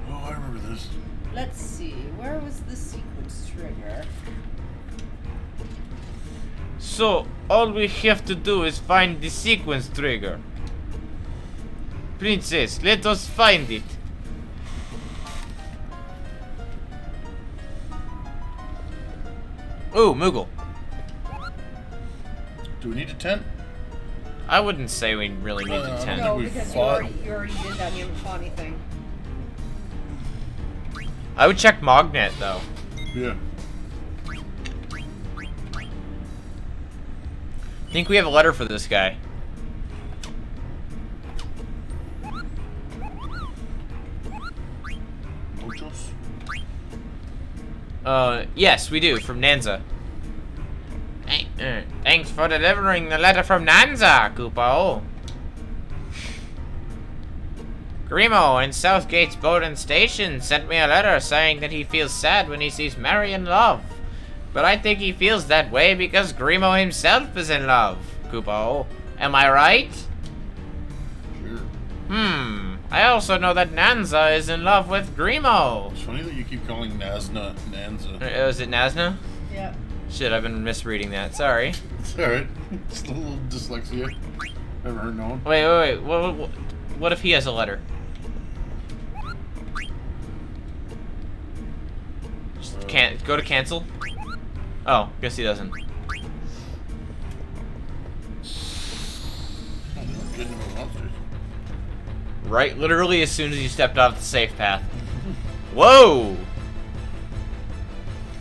Oh, I remember this. Let's see, where was the sequence trigger? So, all we have to do is find the sequence trigger. Princess, let us find it. Ooh, Moogle. Do we need a tent? I wouldn't say we really need I the don't tent. think No, we because fought. you already did that and you haven't fought anything. I would check Mognet though. Yeah. I think we have a letter for this guy. Muchos? Yes, we do, from Nanza. Hey, Thanks for delivering the letter from Nanza, Koopo. Grimo in Southgate's Bowden Station sent me a letter saying that he feels sad when he sees Mary in love. But I think he feels that way because Grimo himself is in love, Koopo. Am I right? Sure. I also know that Nanza is in love with Grimo. It's funny that you keep calling Nazna Nanza. Is it Nazna? Yep. Shit, I've been misreading that. Sorry. It's alright. Just a little dyslexia. Never heard no one. Wait. What if he has a letter? Just can't go to cancel. Oh, guess he doesn't. Oh, no, getting about monsters. Right, literally as soon as you stepped off the safe path. Whoa!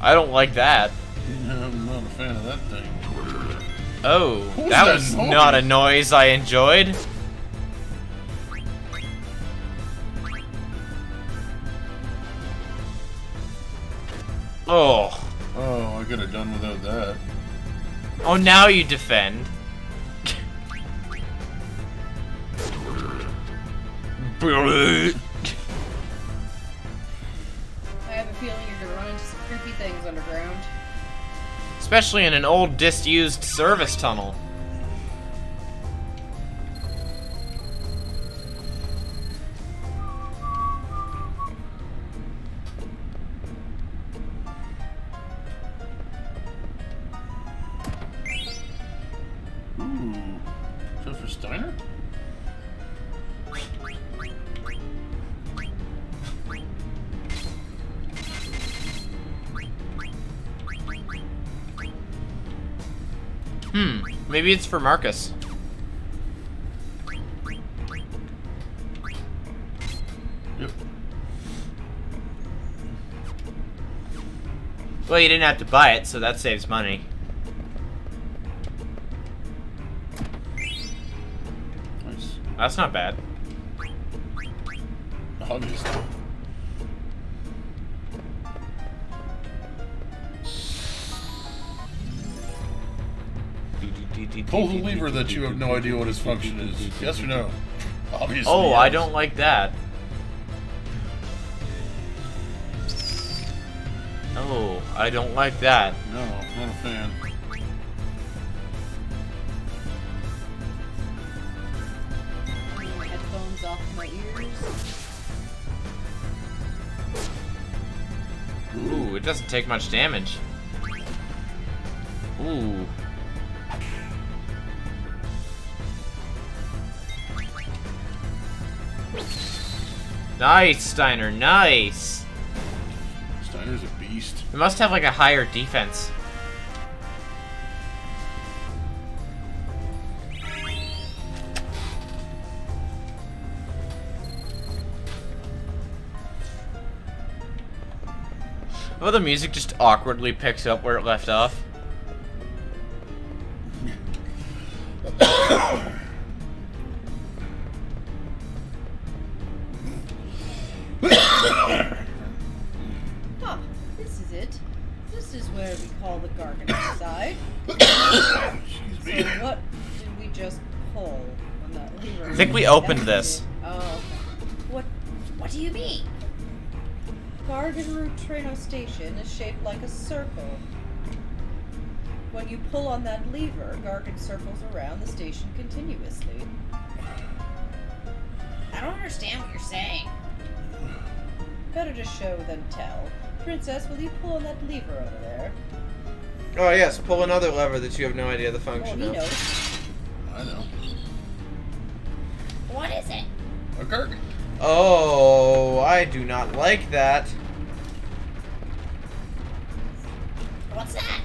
I don't like that. Yeah, I'm not a fan of that thing. Oh, What that was was that noise? not a noise I enjoyed. Oh. Oh, I could have done without that. Oh, now you defend. I have a feeling you're gonna run into some creepy things underground. Especially in an old, disused service tunnel. Ooh. So for Steiner? Maybe it's for Marcus. Yep. Well, you didn't have to buy it, so that saves money. Nice. That's not bad. Obviously. Pull the lever that you have no idea what its function is. Yes or no? Obviously. Oh, I yes. don't like that. Oh, I don't like that. No, not a fan. Taking my headphones off my ears. Ooh, it doesn't take much damage. Ooh. Nice, Steiner, nice. Steiner's a beast. It must have like a higher defense. Oh, the music just awkwardly picks up where it left off. Ah, this is it. This is where we call the garden inside. Excuse So me. what did we just pull on that lever? I think we opened this. Oh, okay. What do you mean? Garden Route Treno Station is shaped like a circle. When you pull on that lever, Gargan circles around the station continuously. I don't understand what you're saying. Better to show than tell. Princess, will you pull on that lever over there? Oh yes, pull another lever that you have no idea the Oh, function he of. knows. I know. What is it? A Gargan. Oh, I do not like that. What's that?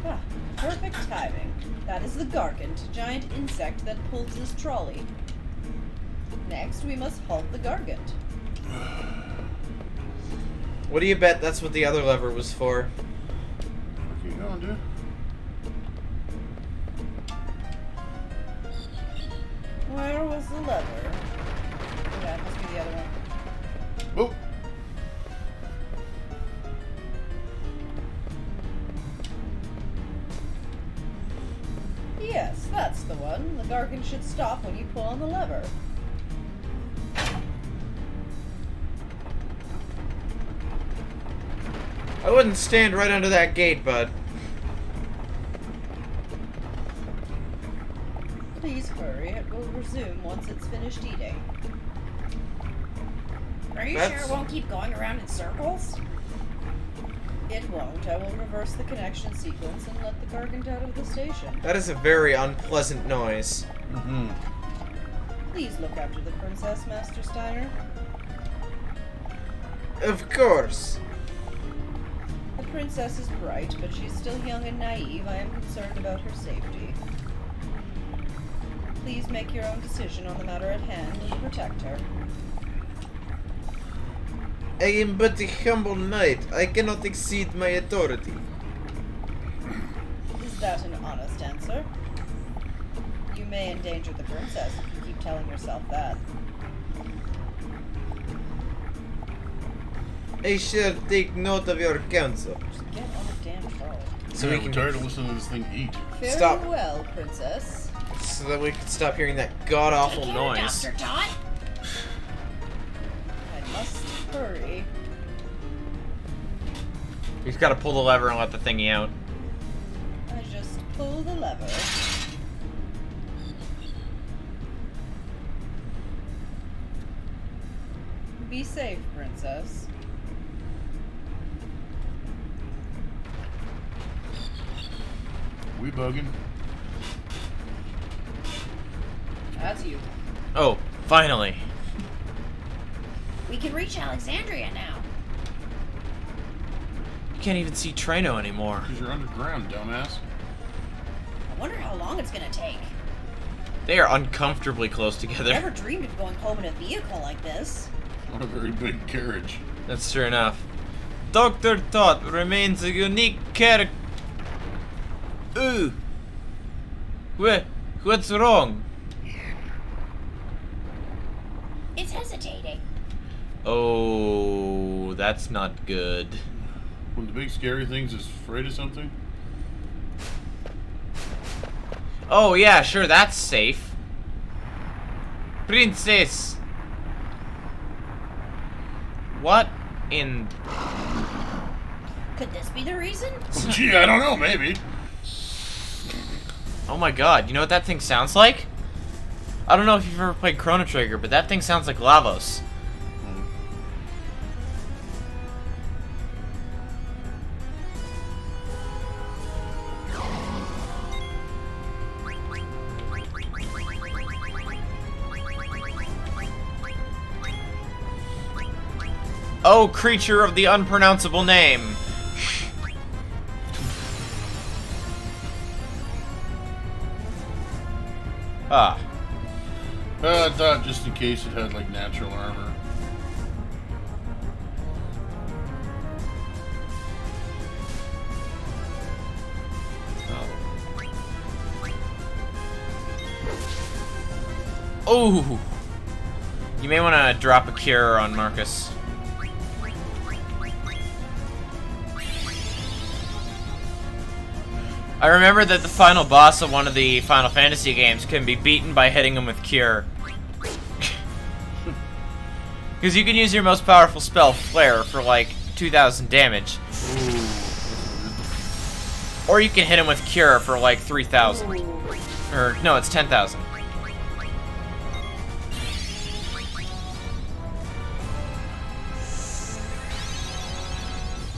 Ah, perfect timing. That is the Gargant, a giant insect that pulls this trolley. Next, we must halt the Gargant. What do you bet that's what the other lever was for? What you going, dude? Where was the lever? Oh, that must be the other one. Oh. the one. The Gargan should stop when you pull on the lever. I wouldn't stand right under that gate, bud. Please hurry. It will resume once it's finished eating. Are you sure it won't keep going around in circles? It won't. I will reverse the connection sequence and let the Gargant out of the station. That is a very unpleasant noise. Mm-hmm. Please look after the princess, Master Steiner. Of course. The princess is bright, but she's still young and naive. I am concerned about her safety. Please make your own decision on the matter at hand and protect her. I am but a humble knight. I cannot exceed my authority. Is that an honest answer? You may endanger the princess if you keep telling yourself that. I shall take note of your counsel. Just get on the damn troll. So Yeah, we we're can tired of listening to this thing eat. Very Stop. well, princess. so that we can stop hearing that god awful Take care, noise. Dr. Tot. I must hurry. We've got to pull the lever and let the thingy out. I just pull the lever. Be safe, princess. We bugging. As you. Oh, finally. We can reach Alexandria now. You can't even see Trino anymore. Because you're underground, dumbass. I wonder how long it's gonna take. They are uncomfortably close together. Never dreamed of going home in a vehicle like this. Not a very big carriage. That's true enough. Dr. Tot remains a unique character. Ooh. What's wrong? It's hesitating. Oh, that's not good. When the big scary thing's is afraid of something. Oh, yeah, sure, that's safe. Princess. What in... Could this be the reason? Gee, I don't know, maybe. Oh my god, you know what that thing sounds like? I don't know if you've ever played Chrono Trigger, but that thing sounds like Lavos. Oh, creature of the unpronounceable name. Ah. I thought just in case it had like natural armor. Oh. You may want to drop a cure on Marcus. I remember that the final boss of one of the Final Fantasy games can be beaten by hitting him with Cure. Because you can use your most powerful spell, Flare, for like 2,000 damage. Or you can hit him with Cure for like 3,000. Or, no, it's 10,000.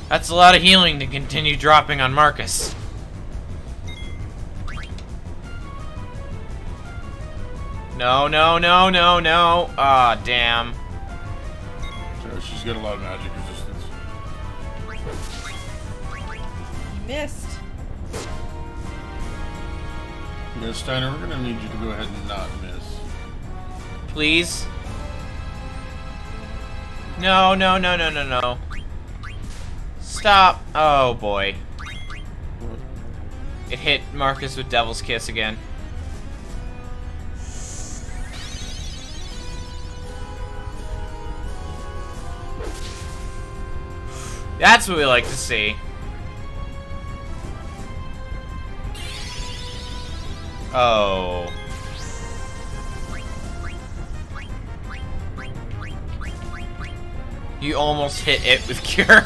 That's a lot of healing to continue dropping on Marcus. No, no, no, no, no. Ah, damn. So she's got a lot of magic resistance. You missed. Yeah, Steiner, we're gonna need you to go ahead and not miss. Please? No, no, no, no, no, no. Stop. Oh, boy. What? It hit Marcus with Devil's Kiss again. That's what we like to see. Oh. You almost hit it with Cure.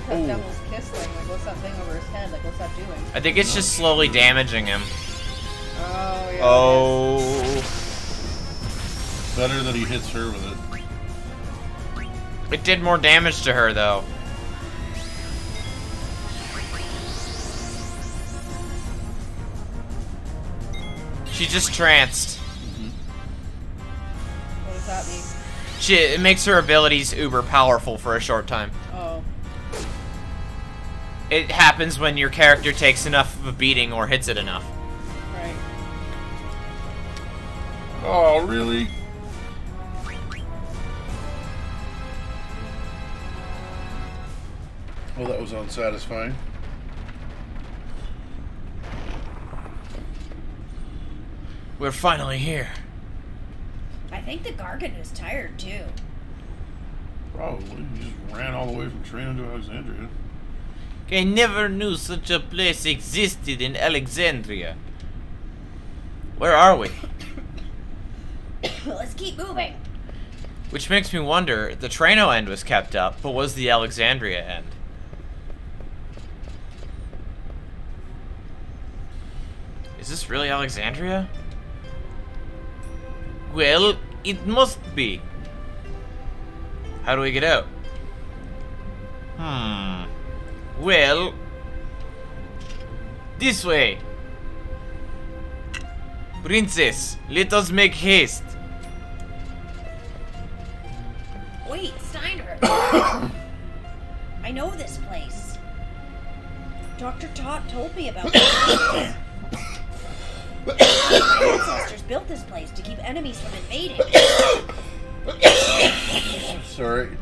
What is that devil's kiss thing? Like, what's that thing over his head? Like, what's that doing? I think it's just slowly damaging him. Oh, yeah. Oh. Better that he hits her with it. It did more damage to her, though. She just tranced. What does that mean? It makes her abilities uber powerful for a short time. Oh. It happens when your character takes enough of a beating or hits it enough. Right. Oh, really? Well, that was unsatisfying. We're finally here. I think the Gargant is tired too. Probably. He just ran all the way from Trina to Alexandria. I never knew such a place existed in Alexandria. Where are we? Let's keep moving. Which makes me wonder, the Trano end was kept up, but was the Alexandria end? Is this really Alexandria? Well, it must be. How do we get out? Well, this way. Princess, let us make haste. Wait, Steiner. I know this place. Dr. Tot told me about this. My ancestors built this place to keep enemies from invading. Sorry.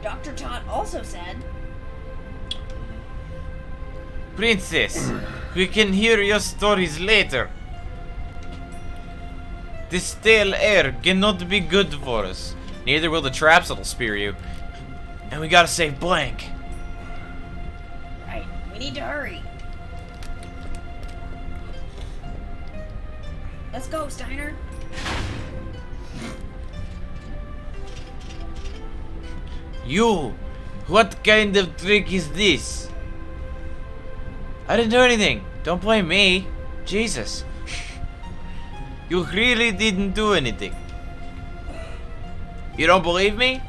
Dr. Tot also said, Princess, we can hear your stories later. This stale air cannot be good for us. Neither will the traps that'll spear you. And we gotta save Blank. right, we need to hurry. Let's go, Steiner. You! What kind of trick is this? I didn't do anything. Don't blame me. Jesus. You really didn't do anything. You don't believe me?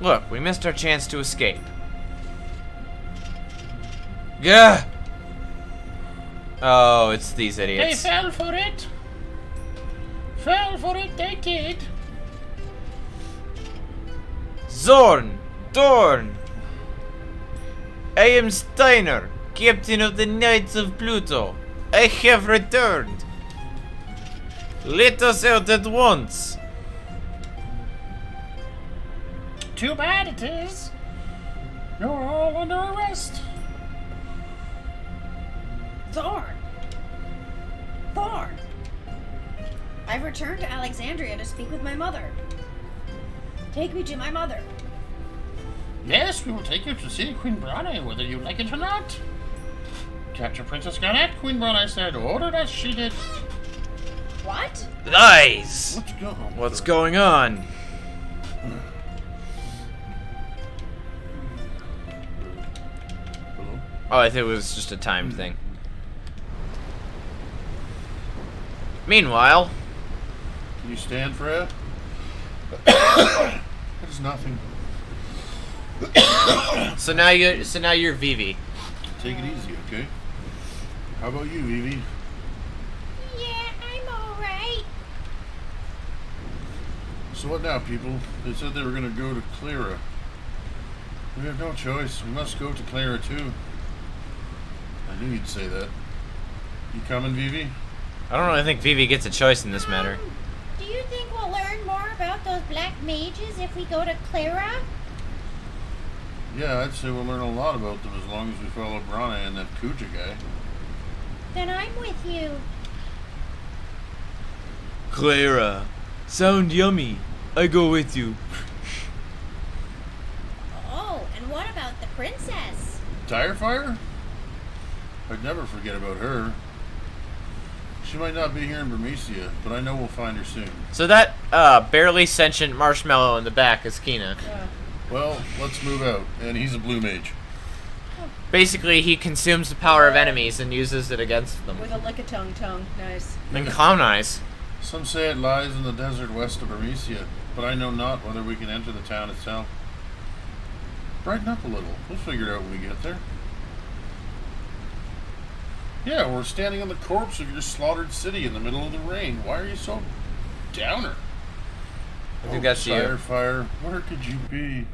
Look, we missed our chance to escape. Gah! Oh, it's these They idiots. fell for it. Fell for it, they did. Zorn! Dorn! I am Steiner, captain of the Knights of Pluto. I have returned. Let us out at once. Too bad it is. You're all under arrest. Thorn! Thorn! I've returned to Alexandria to speak with my mother. Take me to my mother. Yes, we will take you to see Queen Brane, whether you like it or not. Capture Princess Garnet, Queen Brane said. Ordered as she did. What? Lies! What's going on? What's going on? Hello? Oh, I think it was just a timed thing. Meanwhile, Can you stand for it? That is nothing. so now you're Vivi. Take it easy, okay? How about you, Vivi? Yeah, I'm alright. So what now, people? They said they were gonna go to Clara. We have no choice. We must go to Clara too. I knew you'd say that. You coming, Vivi? I don't really think Vivi gets a choice in this matter. Do you think we'll learn more about those black mages if we go to Clara? Yeah, I'd say we'll learn a lot about them as long as we follow Brana and that Kuja guy. Then I'm with you. Clara, sound yummy. I go with you. Oh, and what about the princess? Tire fire? I'd never forget about her. She might not be here in Bermesia, but I know we'll find her soon. So that barely sentient marshmallow in the back is Kina. Well, let's move out. And he's a blue mage. Basically, he consumes the power of enemies and uses it against them. With a lick-a-tongue tongue. Nice. And clown eyes. Some say it lies in the desert west of Bermesia, but I know not whether we can enter the town itself. Brighten up a little. We'll figure it out when we get there. Yeah, we're standing on the corpse of your slaughtered city in the middle of the rain. Why are you so downer? I think that's you. Firefire, where could you be?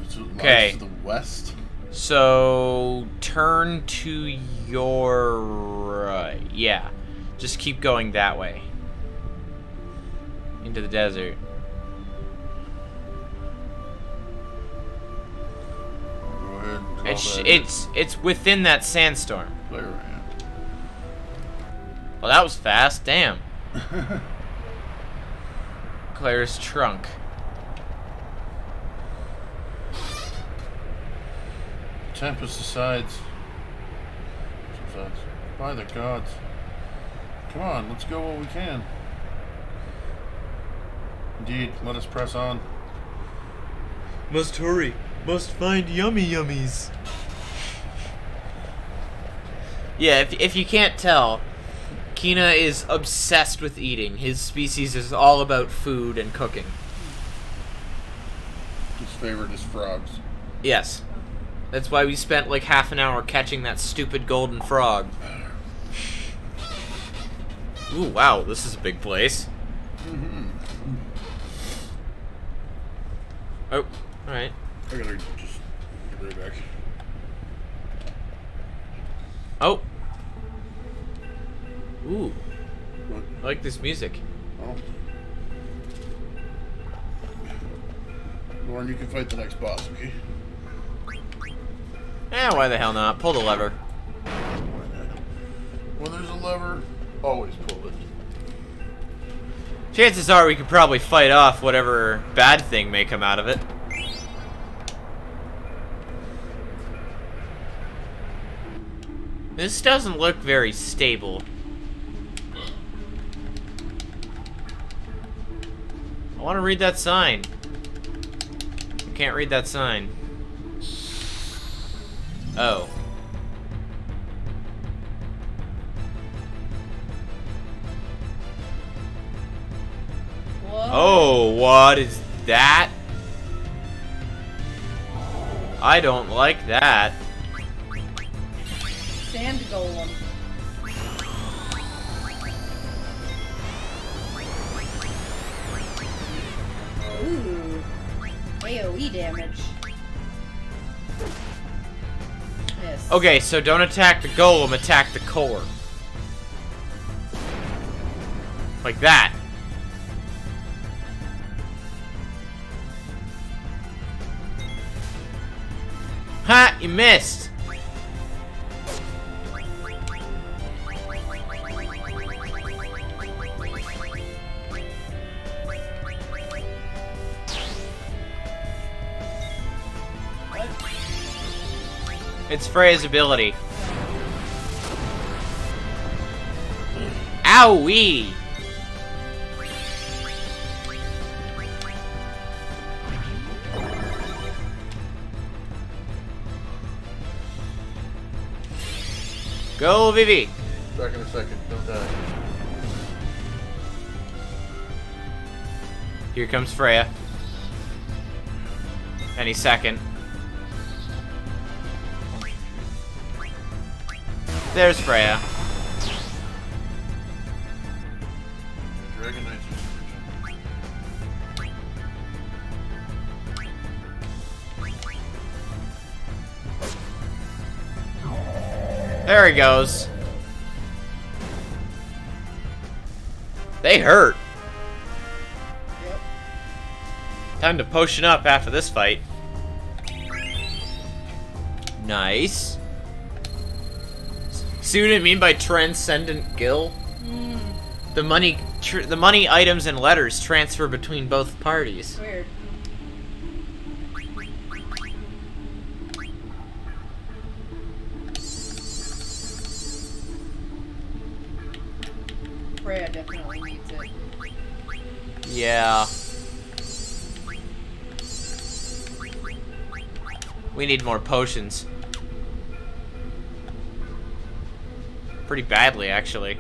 So it lies Okay. to the west. So turn to your right. Yeah. Just keep going that way. Into the desert. Go ahead and call that It's within that sandstorm. Clara hand. Well, that was fast. Damn. Claire's trunk. Tempest subsides. By the gods. Come on, let's go while we can. Indeed, let us press on. Must hurry. Must find yummy yummies. Yeah, if you can't tell, Kina is obsessed with eating. His species is all about food and cooking. His favorite is frogs. Yes. That's why we spent like half an hour catching that stupid golden frog. Ooh, wow, this is a big place. Oh, alright. I gotta just get right back. Oh. Ooh, What? I like this music. Oh. Lauren, you can fight the next boss, okay? Eh, why the hell not? Pull the lever. When there's a lever, always pull it. Chances are we could probably fight off whatever bad thing may come out of it. This doesn't look very stable. I want to read that sign. I can't read that sign. Oh. What? Oh, what is that? I don't like that. Sand golem. Ooh. AoE damage. Yes. Okay, so don't attack the golem, attack the core. Like that. Ha! You missed! It's Freya's ability. Owie! Go, Vivi! Back in a second, don't die. Here comes Freya. Any second. There's Freya. Dragon Knight's There he goes. They hurt. Yep. Time to potion up after this fight. See what I mean by transcendent gill? Mm, The money items and letters transfer between both parties. weird. Freya definitely needs it. Yeah. We need more potions. Pretty badly, actually.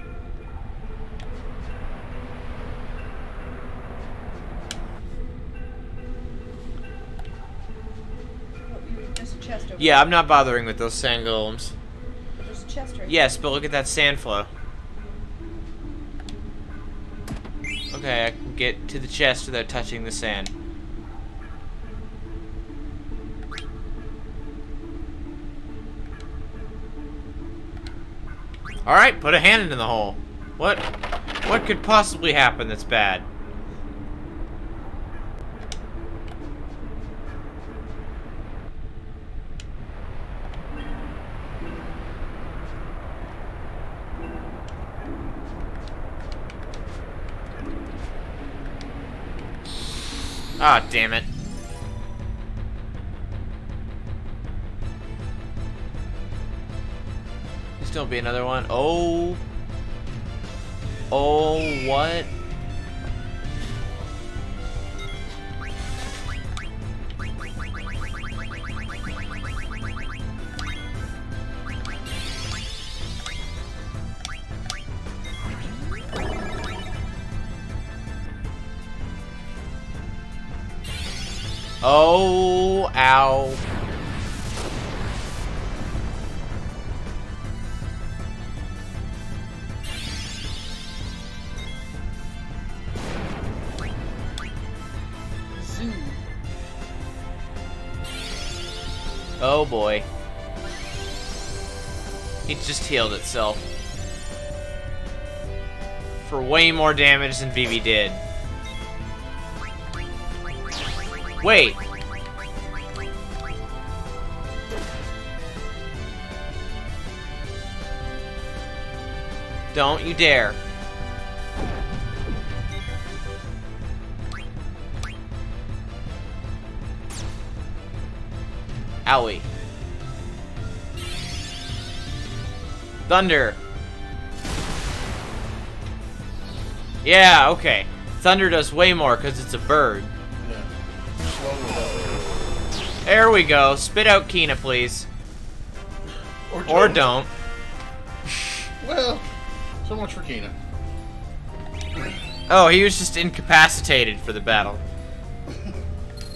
There's a chest over Yeah, I'm not bothering with those sand golems. there. There's a chest right Yes, but look at that sand flow. Okay, I can get to the chest without touching the sand. Alright, put a hand in the hole. What could possibly happen that's bad? Ah, damn it. There's still be another one. Oh. Oh, what? Oh, ow. Zoo. Oh boy. It just healed itself. For way more damage than Vivi did. Wait. Don't you dare. Owie. Thunder. Yeah, okay. Thunder does way more because it's a bird. Yeah. Slow without There we go. Spit out Kina, please. Or don't. Well, so much for Kina. Oh, he was just incapacitated for the battle.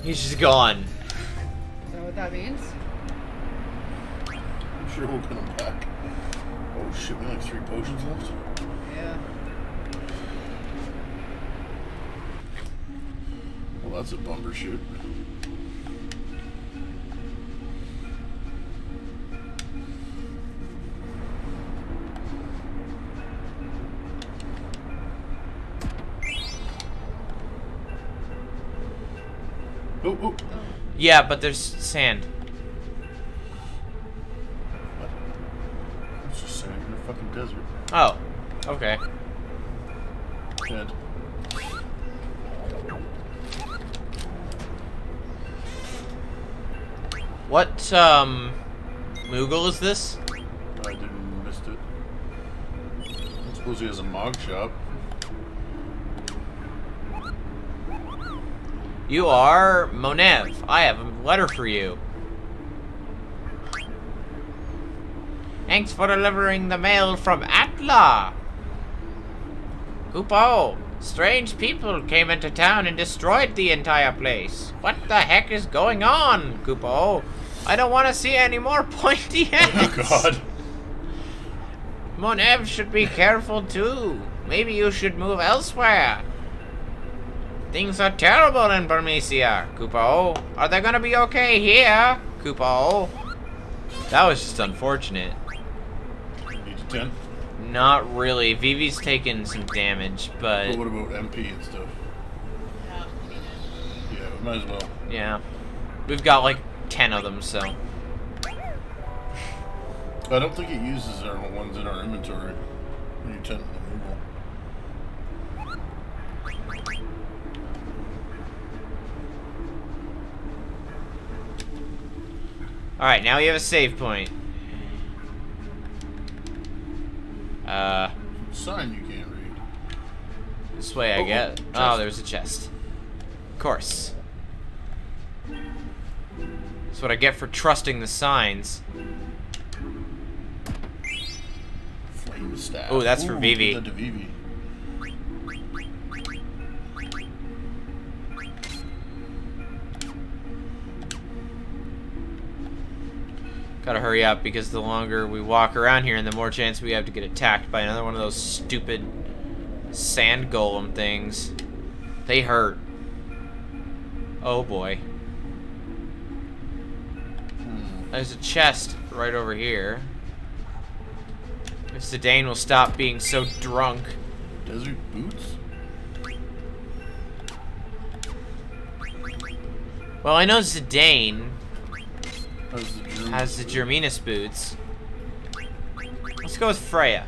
He's just gone. Is that what that means? I'm sure we'll get him back. Oh shit, we only have 3 potions left. Yeah. Well, that's a bumper shoot. Oh, oh. Yeah, but there's sand. It's just sand in the fucking desert. Oh, okay. Good. What, Moogle is this? I didn't missed it. I suppose he has a mog shop. You are Monev. I have a letter for you. Thanks for delivering the mail from Atla. Kupo, strange people came into town and destroyed the entire place. What the heck is going on, Kupo? I don't want to see any more pointy heads. Oh god. Monev should be careful too. Maybe you should move elsewhere. Things are terrible in Burmecia, Kupo. Are they gonna be okay here, Kupo? That was just unfortunate. 8 to 10. Not really. Vivi's taken some damage, But but what about MP and stuff? Yeah, you need it. Yeah, we might as well. yeah. We've got like 10 of them, so. I don't think it uses our ones in our inventory when you tend removal. Alright, now we have a save point. Sign you can't read. This way I get. Oh, there's a chest. Of course. That's what I get for trusting the signs. Flame staff. Oh, that's for Ooh, Vivi. give that to Vivi. Gotta hurry up because the longer we walk around here and the more chance we have to get attacked by another one of those stupid sand golem things. They hurt. Oh boy. There's a chest right over here. If Zidane will stop being so drunk. Desert boots? Well, I know Zidane Has has the the Germinus boots. Let's go with Freya.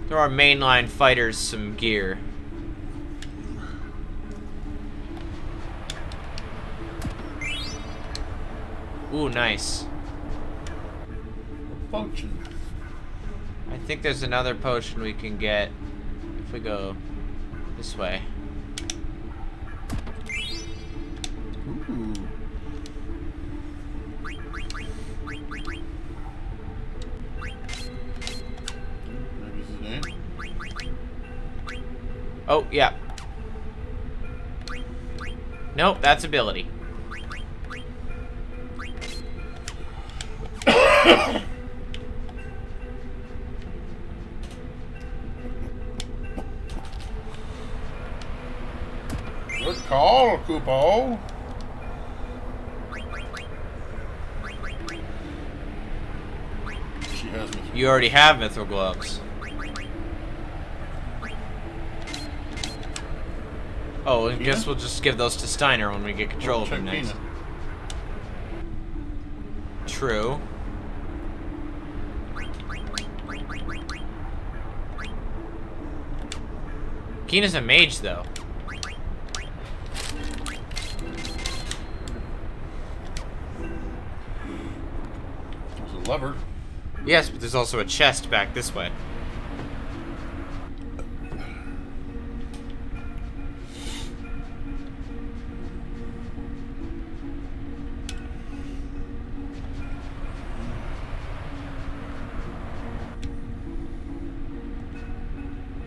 Throw our mainline fighters some gear. Ooh, nice. Potion. I think there's another potion we can get if we go this way. Ooh. Maybe Zidane? Oh, yeah. Nope, that's ability. Good call, Kupo. She has me. You already have mithril gloves. Oh, I guess we'll just give those to Steiner when we get control of him Check next. Pina. True. Keena's a mage, though. There's a lever. Yes, but there's also a chest back this way.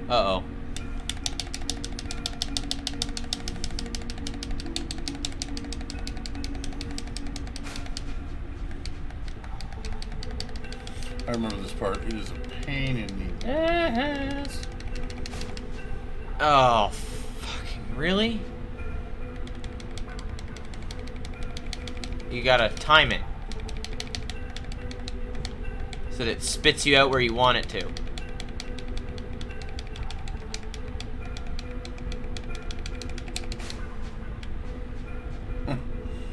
Uh-oh. I remember this part. It is a pain in the ass. Oh, fucking really? You gotta time it. So that it spits you out where you want it to.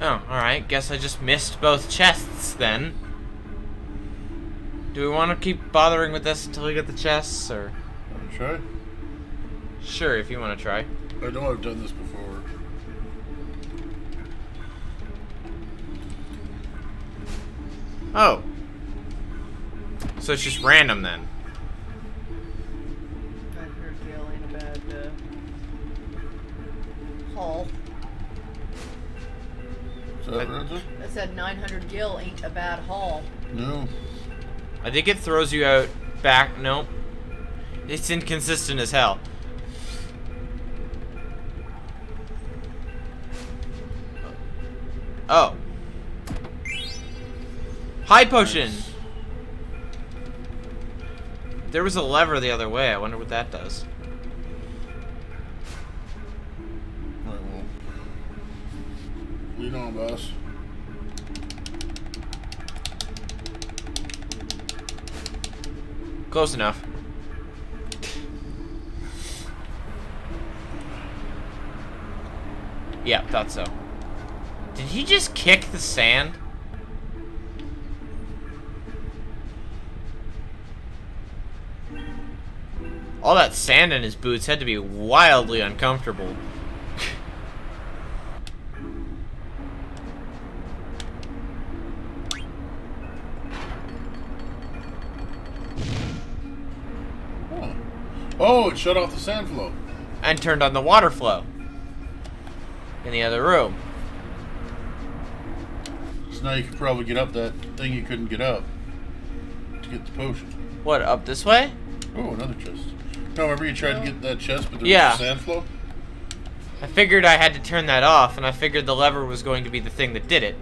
Oh, alright. Guess I just missed both chests then. Do we want to keep bothering with this until we get the chests, or? Want to try? Sure, if you want to try. I know I've done this before. Oh. So it's just random then. I've heard Gale ain't a bad haul. Is that Renzo? I said 900 gil ain't a bad haul. No. I think it throws you out back. Nope. It's inconsistent as hell. Oh. High potion! There was a lever the other way. I wonder what that does. Alright, well. Lead on, boss. Close enough. Yeah, thought so. Did he just kick the sand? All that sand in his boots had to be wildly uncomfortable. Oh, it shut off the sand flow. And turned on the water flow. In the other room. So now you can probably get up that thing you couldn't get up. To get the potion. What, up this way? Oh, another chest. No, remember you tried to get that chest, but there Yeah. was sand flow? I figured I had to turn that off, and I figured the lever was going to be the thing that did it.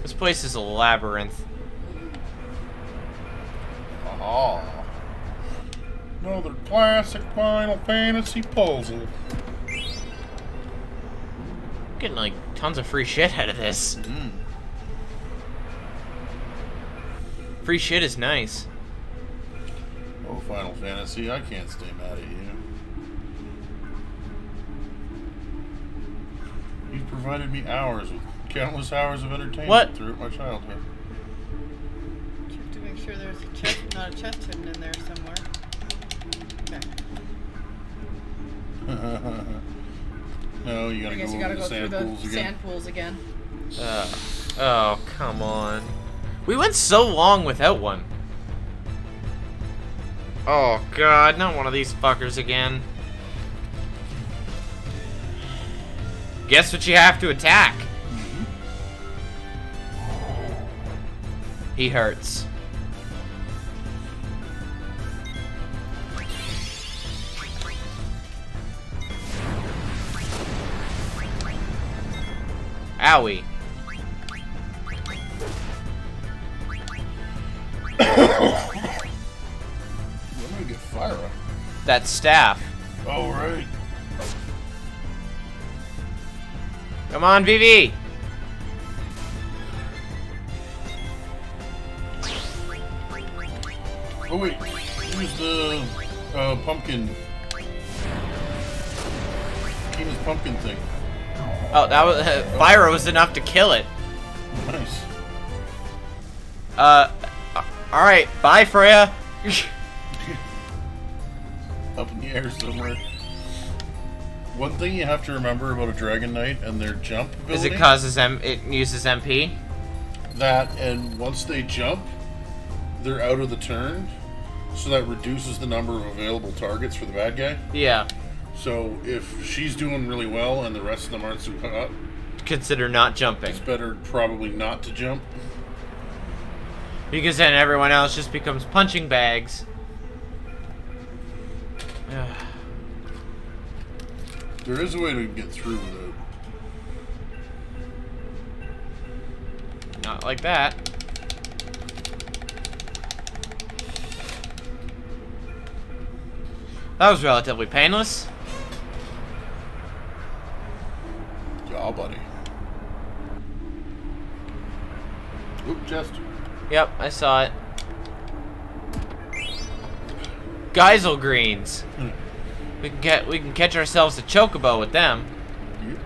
This place is a labyrinth. Oh. Another classic Final Fantasy puzzle. Getting like tons of free shit out of this. Free shit is nice. Oh, Final Fantasy, I can't stay mad at you. You've provided me hours with countless hours of entertainment throughout my childhood. Check to make sure there's a chest, not a chest hidden in there somewhere. Okay. No, you I gotta guess you go gotta over go the through sand the pools again. sand pools again. Oh, come on. We went so long without one. Oh god, not one of these fuckers again. Guess what you have to attack? He hurts. Owie. When do we get fire up? That staff. Oh, right. Come on, Vivi. Oh, wait. Use the pumpkin. Kina's pumpkin thing. Oh, that was fire was enough to kill it. Nice. All right, bye, Freya. Up in the air somewhere. One thing you have to remember about a Dragon Knight and their jump ability. Is it causes it uses MP? That, and once they jump, they're out of the turn, so that reduces the number of available targets for the bad guy. Yeah. So if she's doing really well and the rest of them aren't so hot, Consider not jumping. it's better probably not to jump. Because then everyone else just becomes punching bags. There is a way to get through with it. Not like that. That was relatively painless. Yeah, buddy. Oop, chest. Yep, I saw it. Geisel greens. We can catch ourselves a chocobo with them. Yep.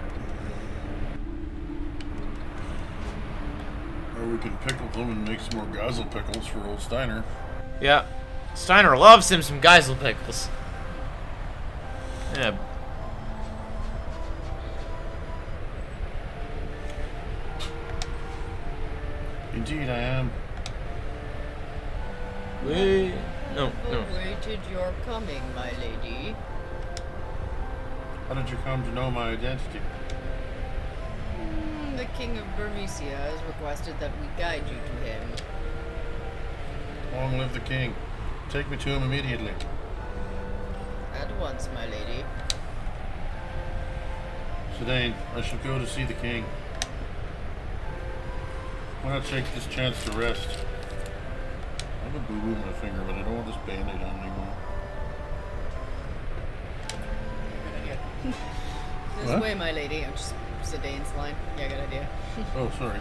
Or we can pickle them and make some more Geisel pickles for old Steiner. Yeah. Steiner loves him some Geisel pickles. Yeah. Indeed, I am. Wait. No, no. Awaited your coming, my lady. How did you come to know my identity? The King of Bermesia has requested that we guide you to him. Long live the king. Take me to him immediately. At once, my lady. Sedaine, I shall go to see the king. Why not take this chance to rest? I have a boo-boo in my finger, but I don't want this band-aid on anymore. Good idea. This What? way, my lady. I'm just Sedaine's line. Yeah, good idea. Oh, sorry.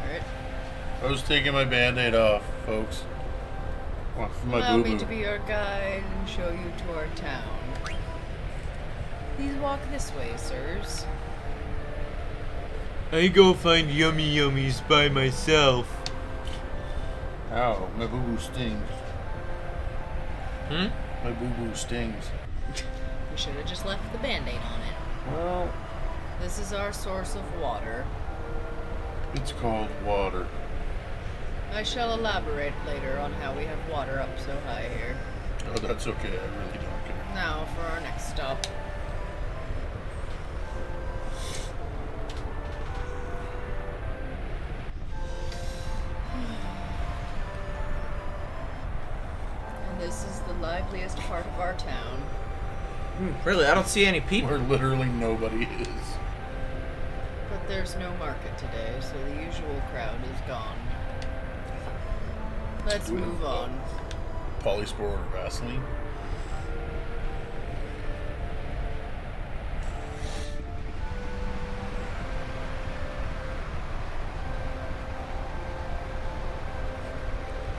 Alright. I was taking my band-aid off, folks. Off my Allow me boo-boo. to be your guide and show you to our town. Please walk this way, sirs. I go find yummy yummies by myself. Ow, my boo-boo stings. Hmm? My boo-boo stings. We should have just left the band-aid on it. Well, This is our source of water. It's called water. I shall elaborate later on how we have water up so high here. Oh, that's okay. I really don't care. Now for our next stop. And this is the liveliest part of our town. really, I don't see any people. Where literally nobody is. But there's no market today, so the usual crowd is gone. Let's move on. Polyspore or Vaseline?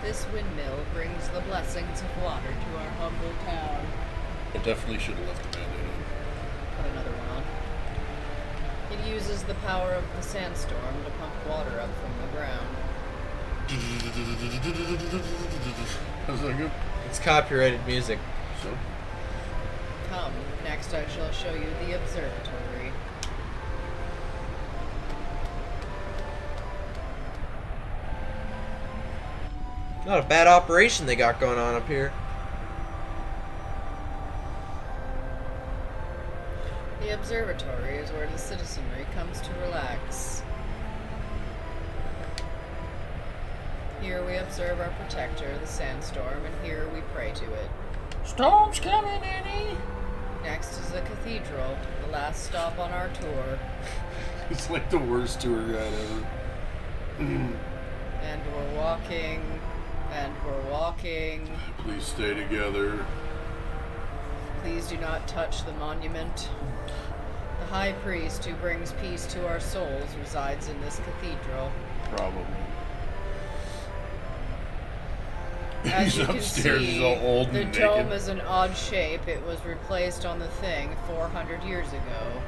This windmill brings the blessings of water to our humble town. I definitely should have left the band-aid Put another one on. It uses the power of the sandstorm to pump water up from the ground. on. How's that go? It's copyrighted music. So, Come, next I shall show you the observatory. Not a bad operation they got going on up here. The observatory is where the citizenry comes to relax. Here we observe our protector, the sandstorm, and here we pray to it. Storm's coming, Annie. Next is the cathedral, the last stop on our tour, it's like the worst tour guide ever. and we're walking, and we're walking. Please stay together. Please do not touch the monument. The high priest who brings peace to our souls resides in this cathedral. Probably. As He's you can upstairs, see, he's all old the and dome naked. is an odd shape. It was replaced on the thing 400 years ago.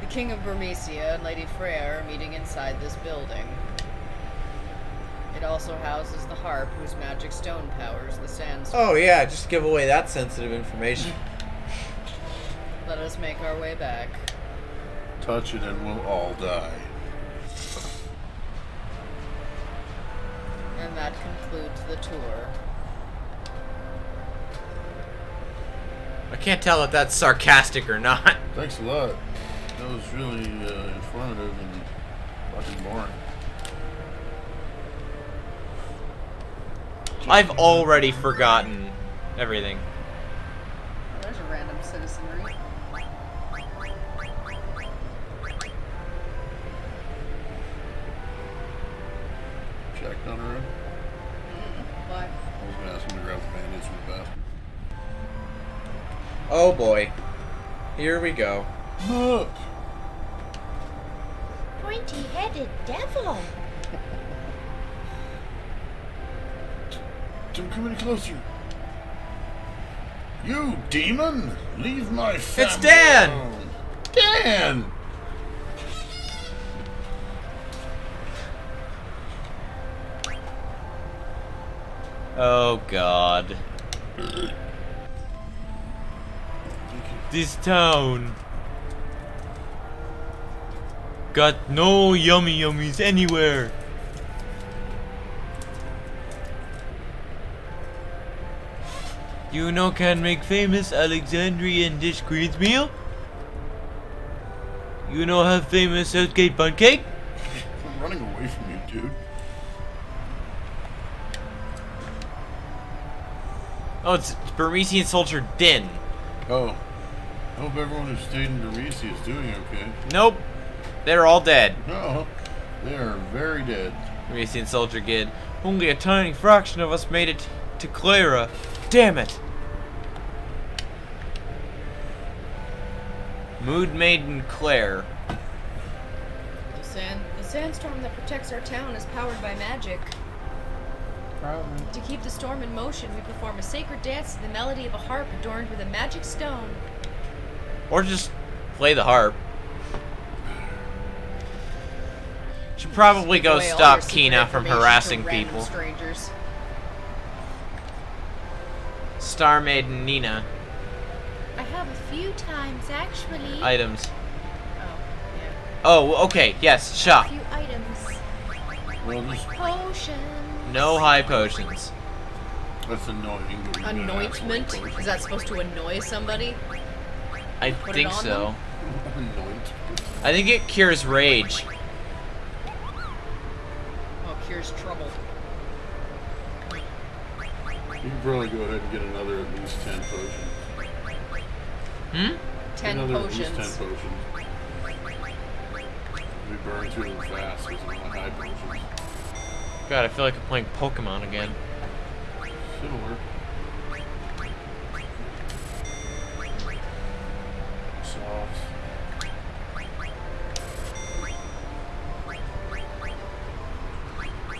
The King of Burmecia and Lady Freyr are meeting inside this building. It also houses the harp whose magic stone powers the sandstorm. Oh yeah, just give away that sensitive information. Let us make our way back. Touch it and we'll all die. And that concludes the tour. I can't tell if that's sarcastic or not. Thanks a lot. That was really informative and fucking boring. I've already forgotten everything. Oh, there's a random citizenry. Checked on her. Why? I was gonna ask him to grab the band-aids from the basket. Oh boy. Here we go. Look! Pointy-headed devil. Don't come any closer. You demon! Leave my family It's Dan! alone. Dan! Oh god. This town got no yummy yummies anywhere. You know can make famous Alexandrian dish Queen's meal? You know have famous Southgate bun cake? I'm running away from you, dude. Oh, it's Burmesian soldier Din. Oh. I hope everyone who stayed in Burmecia is doing okay. Nope. They're all dead. No. They are very dead. Burmesian soldier Gid. Only a tiny fraction of us made it to Clara. Damn it. Mood Maiden Claire. The sandstorm that protects our town is powered by magic. Probably. To keep the storm in motion, we perform a sacred dance to the melody of a harp adorned with a magic stone. Or just play the harp. Should probably go Give away all stop your secret Kina from information harassing to random people. strangers. Star Maiden Nina. I have a few times, actually. Items. Oh, yeah. Oh, okay, yes, A shop. few items. Well, Potion. No high potions. that's annoying. but we don't have Anointment? to wait Is that supposed to annoy somebody? I Put it think on so. for it. Anoint. I think it cures rage. Oh, cures trouble. You can probably go ahead and get another at least 10 potions. Hmm? 10 Another potions. At least 10 potions. We burn through them fast because I'm on high potions. God, I feel like I'm playing Pokemon again. Similar. Soft.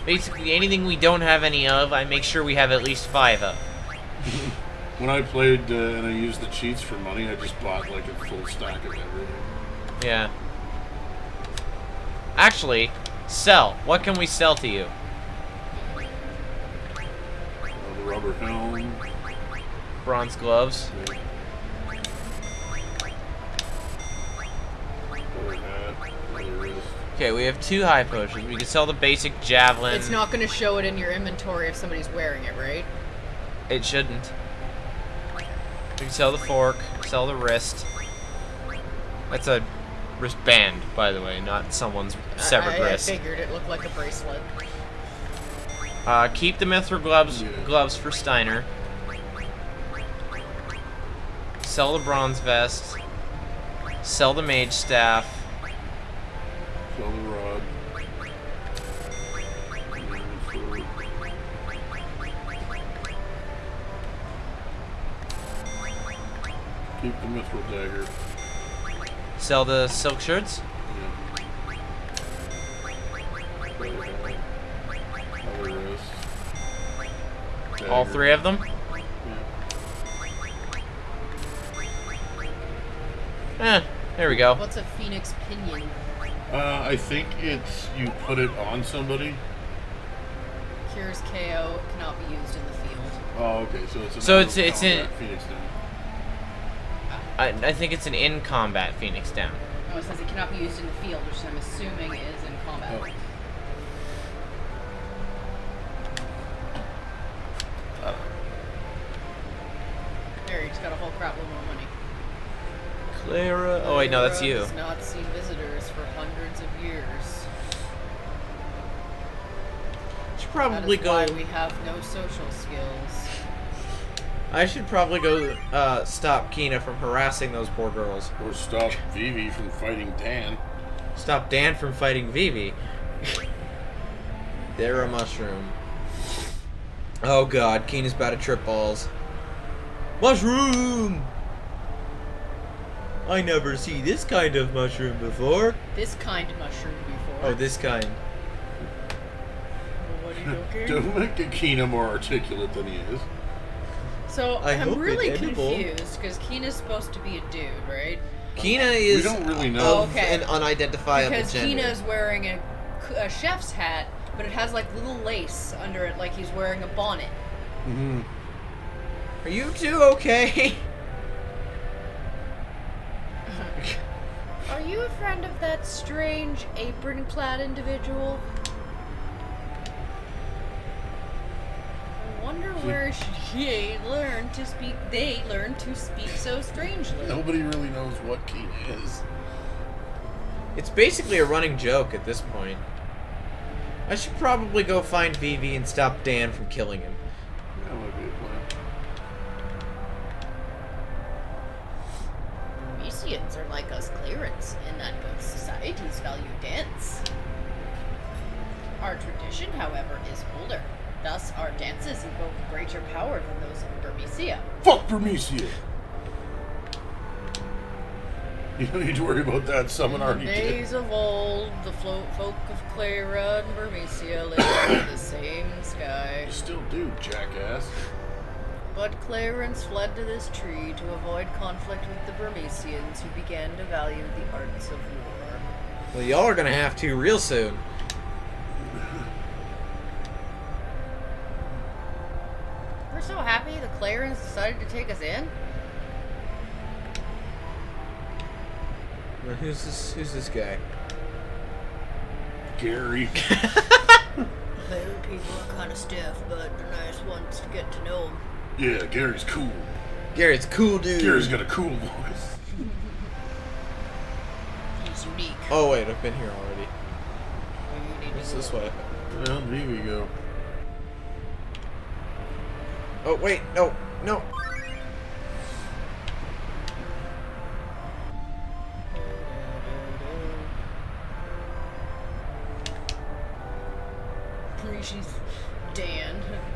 Basically, anything we don't have any of, I make sure we have at least 5 of. When I played and I used the cheats for money, I just bought like a full stack of everything. Yeah. Actually, sell. What can we sell to you? The rubber helm. Bronze gloves. Leather hat. Leather wrist. Okay, we have 2 high potions. We can sell the basic javelin. It's not going to show it in your inventory if somebody's wearing it, right? It shouldn't. We can sell the fork, sell the wrist. That's a wristband, by the way, not someone's severed I wrist. figured it looked like a bracelet. Keep the mithril gloves for Steiner. Sell the bronze vest. Sell the mage staff. Sell the rod. Keep the mithril dagger. Sell the silk shirts. Yeah. Leather hat. Leather wrist. All Dagger. 3 of them. Yeah. There we go. What's a phoenix pinion? I think it's you put it on somebody. Cures KO, cannot be used in the field. Oh, okay. So it's an So out of it's in- combat Phoenix down. I think it's an in-combat Phoenix down. Oh, it says it cannot be used in the field, which I'm assuming is in combat. Oh. There, he's got a whole crap load more money. Clara. Oh wait, no, that's you. Has not seen visitors for hundreds of years. Should That probably is go. why we have no social skills. I should probably go stop Kina from harassing those poor girls. Or stop Vivi from fighting Dan. Stop Dan from fighting Vivi. They're a mushroom. Oh god, Kina's about to trip balls. Mushroom! I never see this kind of mushroom before. This kind of mushroom before. Oh, this kind. What are you looking? Don't make Akina more articulate than he is. So I hope I'm really it's edible. confused because Kina's supposed to be a dude, right? Kina is We don't really know. of Okay. an unidentifiable Because gender. Kina's wearing a chef's hat, but it has like little lace under it, like he's wearing a bonnet. Mm-hmm. Are you two okay? Are you a friend of that strange apron-clad individual? I wonder where they learn to speak so strangely. Nobody really knows what Kina is. It's basically a running joke at this point. I should probably go find Vivi and stop Dan from killing him. That might be a plan. Mesians are like us clearance in that both societies value dance. Our tradition, however, is older. Thus, our dances invoke greater power than those of Burmecia. Fuck Burmecia! You don't need to worry about that. Someone In already the did. days of old, the folk of Clara and Burmecia lived under the same sky. You still do, jackass. But Clarence fled to this tree to avoid conflict with the Burmesians, who began to value the arts of war. Well, y'all are gonna have to real soon. We're so happy the Clarence decided to take us in. Now, who's this guy? Gary. Clare people are kind of stiff, but they're nice ones to get to know them. Yeah, Gary's cool. Gary's a cool dude. Gary's got a cool voice. He's unique. Oh wait, I've been here already. You need What's to this way? Well, here we go. Oh wait, no. She's Dan.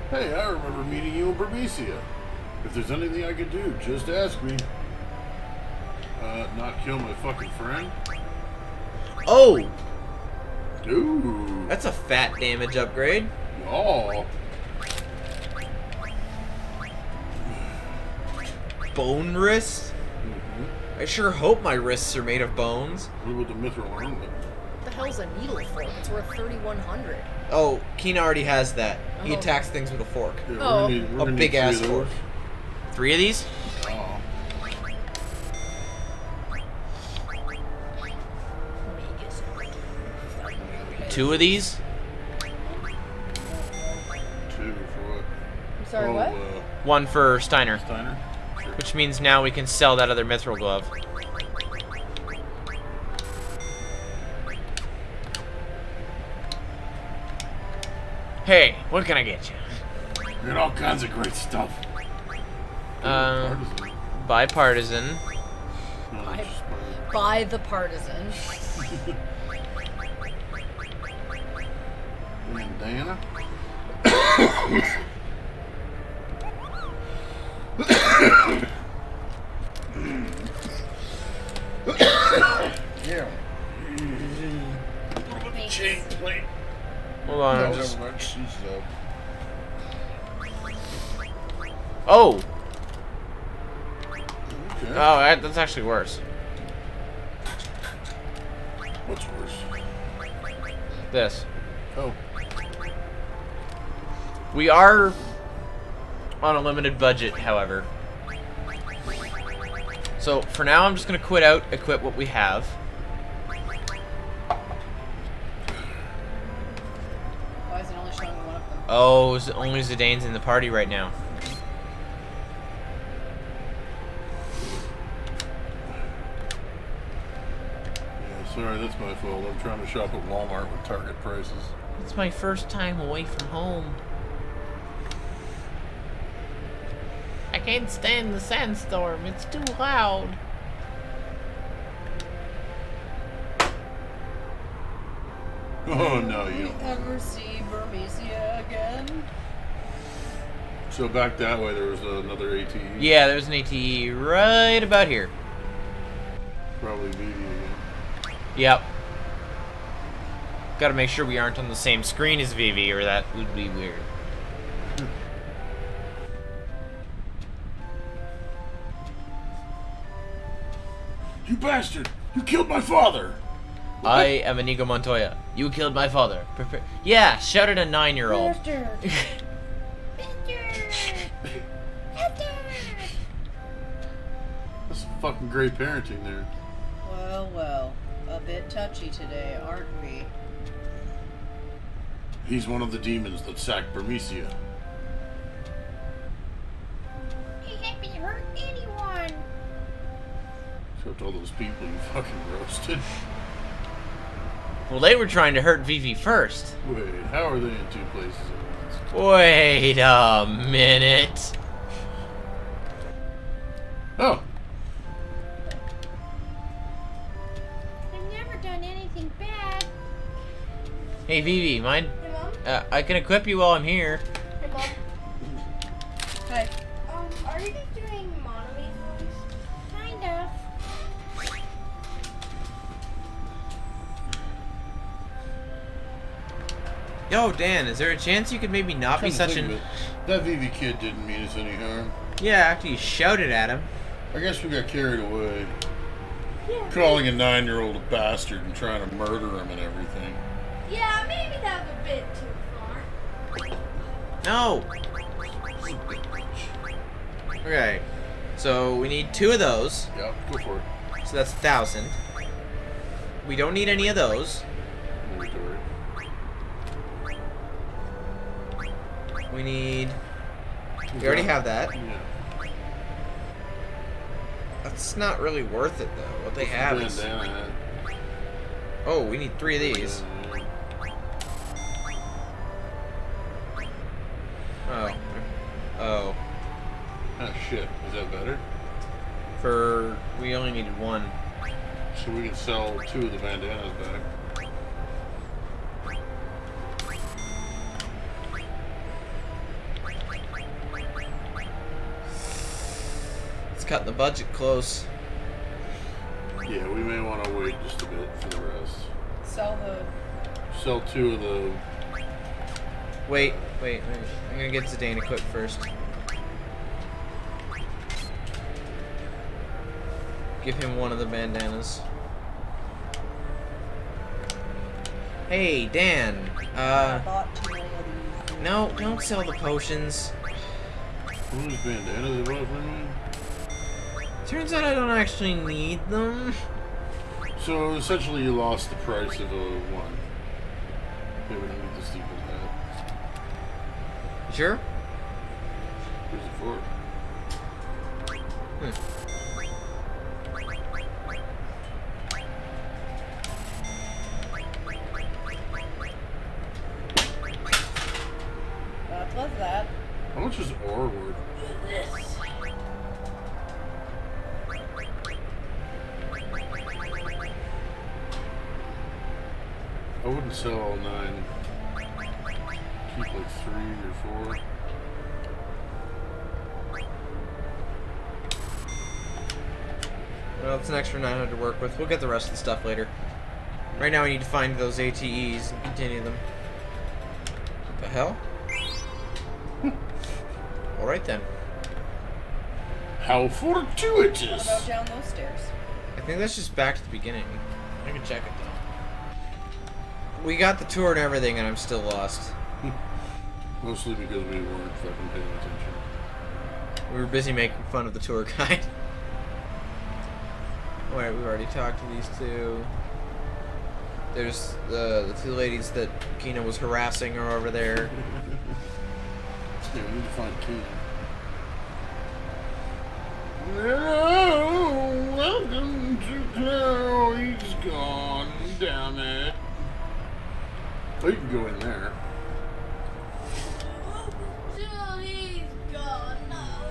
Hey, I remember meeting you in Burmecia. If there's anything I could do, just ask me. Not kill my fucking friend? Oh, Ooh. that's a fat damage upgrade. Y'all. Bone wrist? Mm-hmm. I sure hope my wrists are made of bones. What about the mithril armlet? What the hell's a needle fork? It's worth 3,100. Oh, Keen already has that. He Oh. attacks things with a fork. Yeah, Oh. we're A gonna need big ass three of those. fork. 3 of these? Oh. Let me guess. 2 of these? 2 for what? I'm sorry, oh, what? 1 for Steiner. Steiner? Sure. Which means now we can sell that other mithril glove. Hey, what can I get you? We got all kinds of great stuff. Um, Partisan. Bipartisan. No, Bi- it's just part By the partisan. of- Bandana? Yeah. Chain plate. Hold on, No, I'm just... never mind. She's, Oh! okay. Oh, that's actually worse. What's worse? This. Oh. We are on a limited budget, however. So, for now, I'm just going to quit out, equip what we have. Why is it only showing me one of them? Oh, only Zidane's in the party right now. Yeah, sorry, that's my fault. I'm trying to shop at Walmart with Target prices. It's my first time away from home. I can't stand the sandstorm. It's too loud. Oh no, you Will we don't. ever see Burmecia again? So back that way, there was another ATE. Yeah, there's an ATE right about here. Probably Vivi again. Yep. Gotta make sure we aren't on the same screen as Vivi, or that would be weird. You bastard! You killed my father! I am Inigo Montoya. You killed my father. Prepare. Yeah, shout at a 9-year-old. That's some fucking great parenting there. Well, well. A bit touchy today, aren't we? He's one of the demons that sacked Burmecia. He hasn't hurt anyone. Except all those people you fucking roasted. Well, they were trying to hurt Vivi first. Wait, how are they in two places at once? Wait a minute. Oh! I've never done anything bad. Hey, Vivi, mind? Hey, Mom. I can equip you while I'm here. Hey, Mom. Hi. Are you just doing Monomi's voice? Kind of. Yo, Dan, is there a chance you could maybe not be Come to such think an... of it, that Vivi kid didn't mean us any harm. Yeah, after you shouted at him. I guess we got carried away. Yeah. Calling a 9-year-old a bastard and trying to murder him and everything. Yeah, maybe that was a bit too far. No! Okay. So, we need 2 of those. Yep, go for it. So that's 1,000. We don't need any of those. Inventory. We need... We already have that. Yeah. That's not really worth it, though. What they have is... Bandana hat. Oh, we need 3 of these. Oh. Oh. Ah, shit. Is that better? For... We only needed 1. So we can sell 2 of the bandanas back. It's cutting the budget close. Yeah, we may want to wait just a bit for the rest. Sell the. Sell 2 of the... Wait. I'm gonna get Zidane equipped first. Give him 1 of the bandanas. Hey, Dan. I bought too many of these. No, don't sell the potions. What was bandanas about for me? Turns out I don't actually need them. So essentially you lost the price of a 1. Okay, we don't need the stupid hat. Sure? Where's it for? What's that? How much is ore worth? This. I wouldn't sell all 9. Keep like 3 or 4. Well, it's an extra 900 to work with. We'll get the rest of the stuff later. Right now we need to find those ATEs and continue them. What the hell? Alright then. How What fortuitous! about down those stairs? I think that's just back to the beginning. I can check it though. We got the tour and everything and I'm still lost. Mostly because we weren't fucking paying attention. We were busy making fun of the tour guide. Alright, we've already talked to these 2. There's the 2 ladies that Kina was harassing are over there. Yeah, we need to find Keenan. No, welcome to Claro. He's gone. Damn it. Oh, you can go in there. Till he's gone now.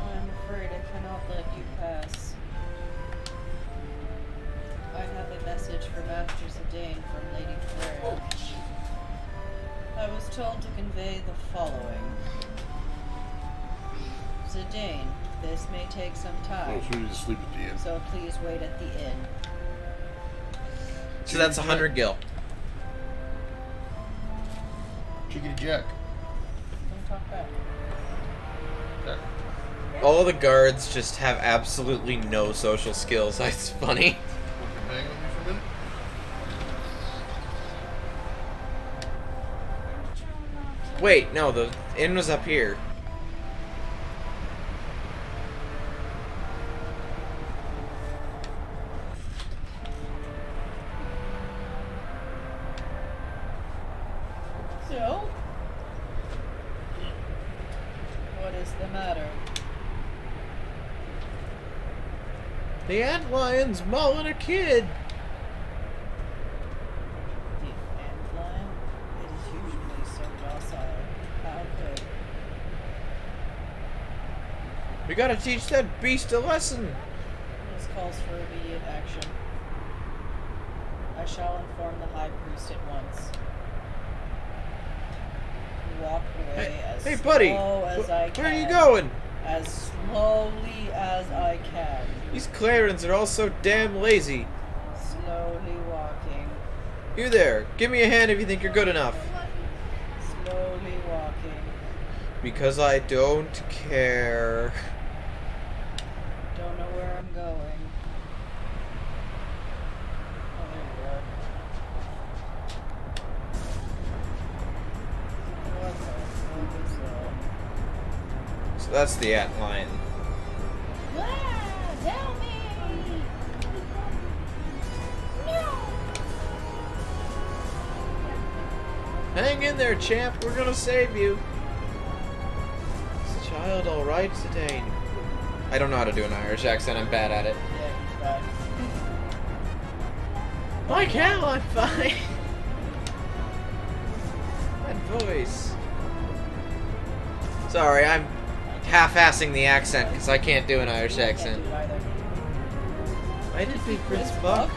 I'm afraid I cannot let you pass. I have a message for Master Zidane from Lady Freya. I was told to convey the following. Zidane, this may take some Oh, time, so we need to sleep at the inn. so please wait at the inn. So that's 100 gil. Chickity Jack. Don't talk back. All the guards just have absolutely no social skills. That's funny. Fucking hang with me for a minute. Wait, no, the inn was up here. So? What is the matter? The antlions mauling a kid. The antlion? It is usually so docile. How could? We gotta teach that beast a lesson. This calls for immediate action. I shall inform the High Priest at once. Walk away as Hey, buddy. slow as I can. Where are you going? As slowly as I can. These Clarins are all so damn lazy. Slowly walking. You there. Give me a hand if you think you're good enough. Slowly walking. Because I don't care. Don't know where I'm going. Oh, there you are. What the fuck is that? So that's the antlion. Ah, help me! No! Hang in there, champ. We're gonna save you. Is the child alright, Zidane? I don't know how to do an Irish accent. I'm bad at it. Yeah, he's back. Like hell, I'm fine. That voice. Sorry, I'm half-assing the accent because I can't do an Irish accent. Can't do it either. Why did we Prince Buck?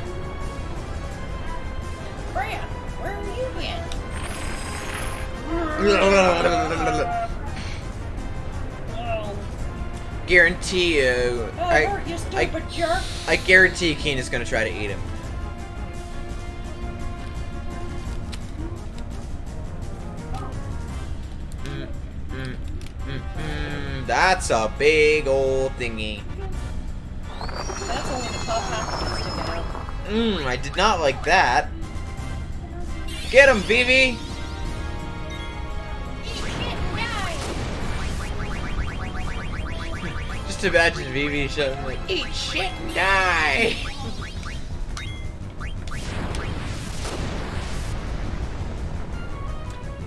Freya, where have you been? Guarantee you. Oh, hurt you stupid jerk! I guarantee Keena's gonna try to eat him. That's a big old thingy. That's only the top half of it sticking out. I did not like that. Get him, Vivi! Just imagine Vivi shouting like, eat shit and die!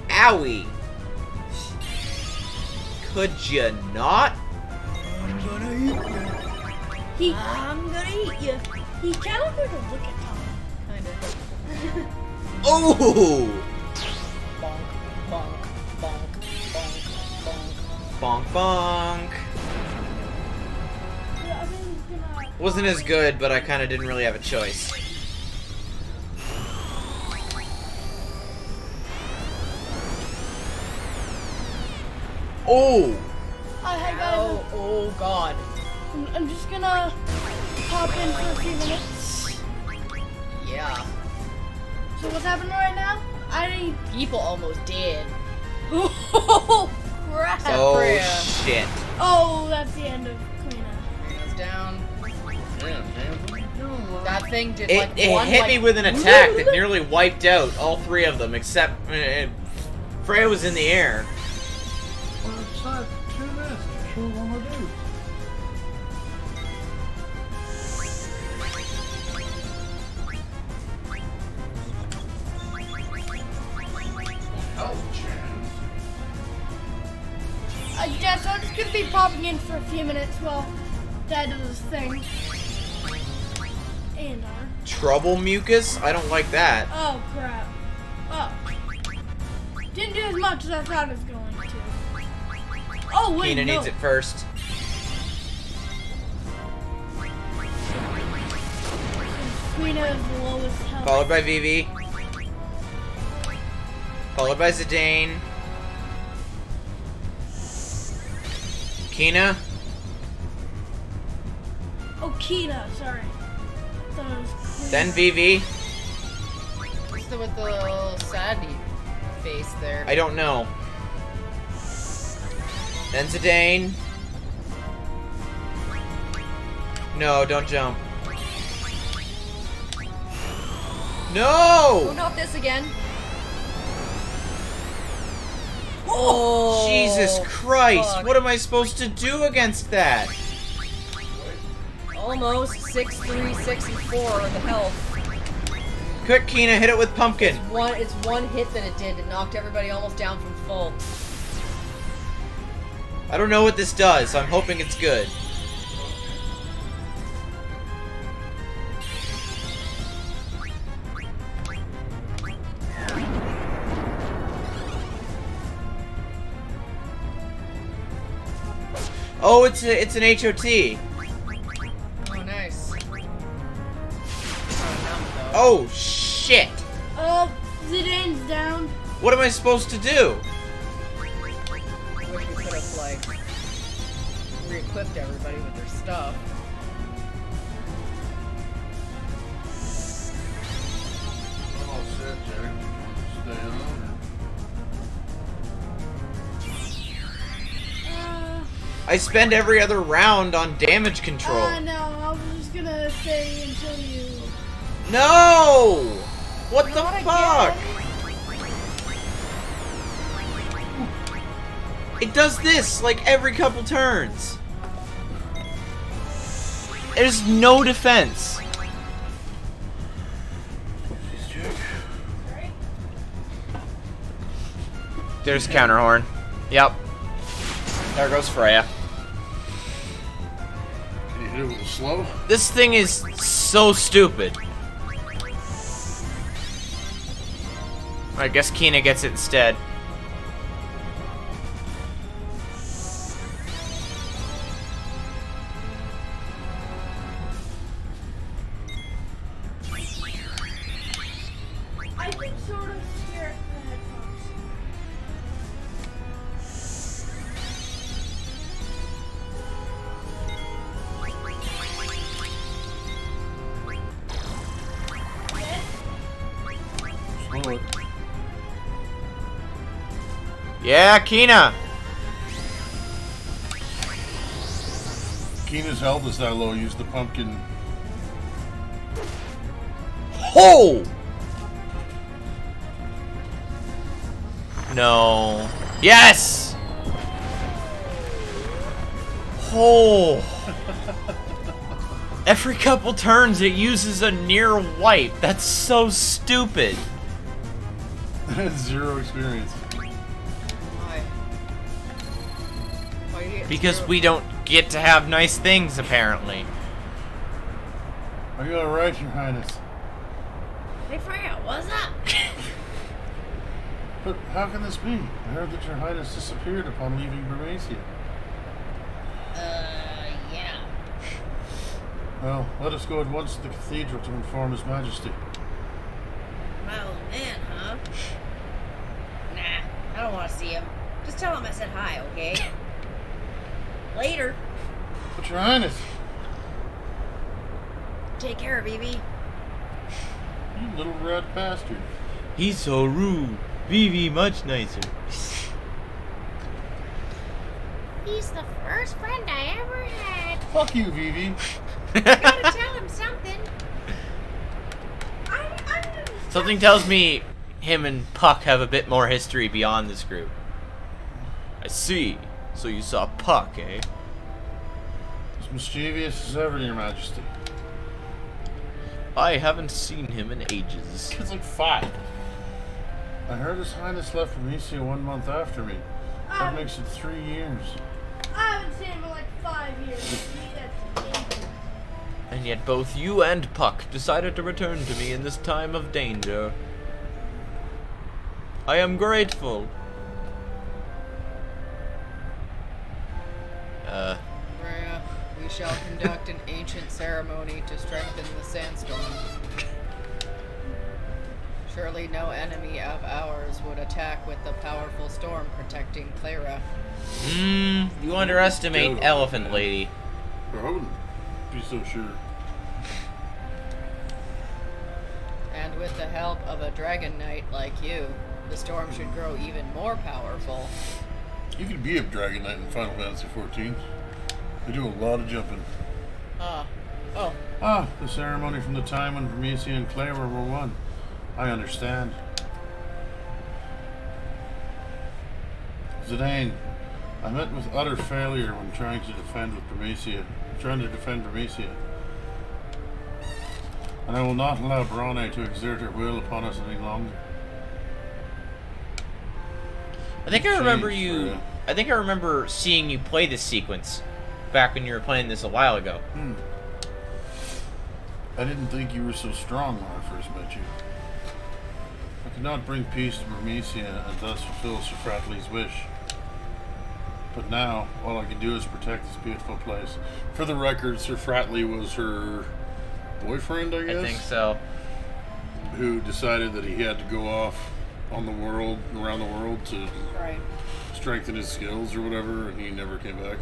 Owie! Could you not? I'm gonna eat you. He kind of like a look at Tom. Kind of. Oh! Bonk, bonk, bonk, bonk, bonk. Bonk bonk. Wasn't as good, but I kind of didn't really have a choice. Oh! Hi guys. Oh god. I'm just gonna pop in for a few minutes. Yeah. So what's happening right now? People almost did. Oh crap! Oh Freya. shit. Oh, that's the end of Queena. Freya's down. Yeah, man. That thing did It like hit one me like, with an attack that nearly wiped out all three of them, except Freya was in the air. Well, it's not 2 minutes. Sure wanna do. Health chance. Yeah, so I'm just gonna be popping in for a few minutes while Dad does his thing. And Trouble mucus? I don't like that. oh crap. Oh. Didn't do as much as I thought it was going to. Oh wait, Keena no. needs it first. Queena is the lowest health. Followed by Vivi. Followed by Zidane. Keena. Oh, Keena, sorry. Thought it was Queena. Then Vivi. What's with the little saddy face there? I don't know. Then Zidane. No, don't jump. Oh, No! not this again. Oh, Jesus Christ! fuck. What am I supposed to do against that? Almost 6, 3, 6, and 4 are the health. Quick, Keena, hit it with pumpkin. It's one hit that it did. It knocked everybody almost down from full. I don't know what this does, so I'm hoping it's good. Oh, it's an HOT. Oh, nice. Oh, shit. Oh, Zidane's down. What am I supposed to do? Wish we could have, like, re-equipped everybody with their stuff. set, Jack. Stay on. I spend every other round on damage control. No, I was just gonna say until you. No! What the Not fuck? again. It does this like every couple turns. There's no defense. There's Counterhorn. Yep. There goes Freya. Can you hit it with a slow? This thing is so stupid. I guess Kina gets it instead. I can sort of hear the headphones. Slow it. Yeah, Kina. Keena's health is that low. Use the pumpkin. Oh! No. Yes! Oh! Every couple turns it uses a near wipe. That's so stupid. Zero experience. Why? Why do you get Because zero? we don't get to have nice things, apparently. Are you alright, Your Highness? Hey Freya, what's up? But how can this be? I heard that Your Highness disappeared upon leaving Burmacia. Yeah. Well, let us go at once to the cathedral to inform His Majesty. My old man, huh? Nah, I don't want to see him. Just tell him I said hi, okay? Later. But Your Highness, Take care, BB. you little rat bastard. He's so rude. Vivi much nicer. He's the first friend I ever had. Fuck you, Vivi. Gotta tell him something. Something tells me him and Puck have a bit more history beyond this group. I see. So you saw Puck, eh? As mischievous as ever, Your Majesty. I haven't seen him in ages. Kid's like 5. I heard His Highness left Burmacia 1 month after me. That makes it 3 years. I haven't seen him in like 5 years. See, that's ages. And yet both you and Puck decided to return to me in this time of danger. I am grateful. Freya, we shall conduct an ancient ceremony to strengthen the sandstorm. Surely no enemy of ours would attack with the powerful storm protecting Clara. You underestimate Elephant Lady. I wouldn't be so sure. And with the help of a dragon knight like you, the storm should grow even more powerful. You could be a Dragon Knight in Final Fantasy XIV. They do a lot of jumping. Oh, The ceremony from the time when Burmacia and Clara were one. I understand. Zidane, I met with utter failure when trying to defend Burmacia. And I will not allow Bronne to exert her will upon us any longer. I think I remember Changed, you. Freya. I think I remember seeing you play this sequence back when you were playing this a while ago. I didn't think you were so strong when I first met you. I could not bring peace to Burmacia and thus fulfill Sir Fratley's wish. But now, all I can do is protect this beautiful place. For the record, Sir Fratley was her boyfriend, I guess? I think so. Who decided that he had to go off on the world, around the world to right. strengthen his skills or whatever, and he never came back.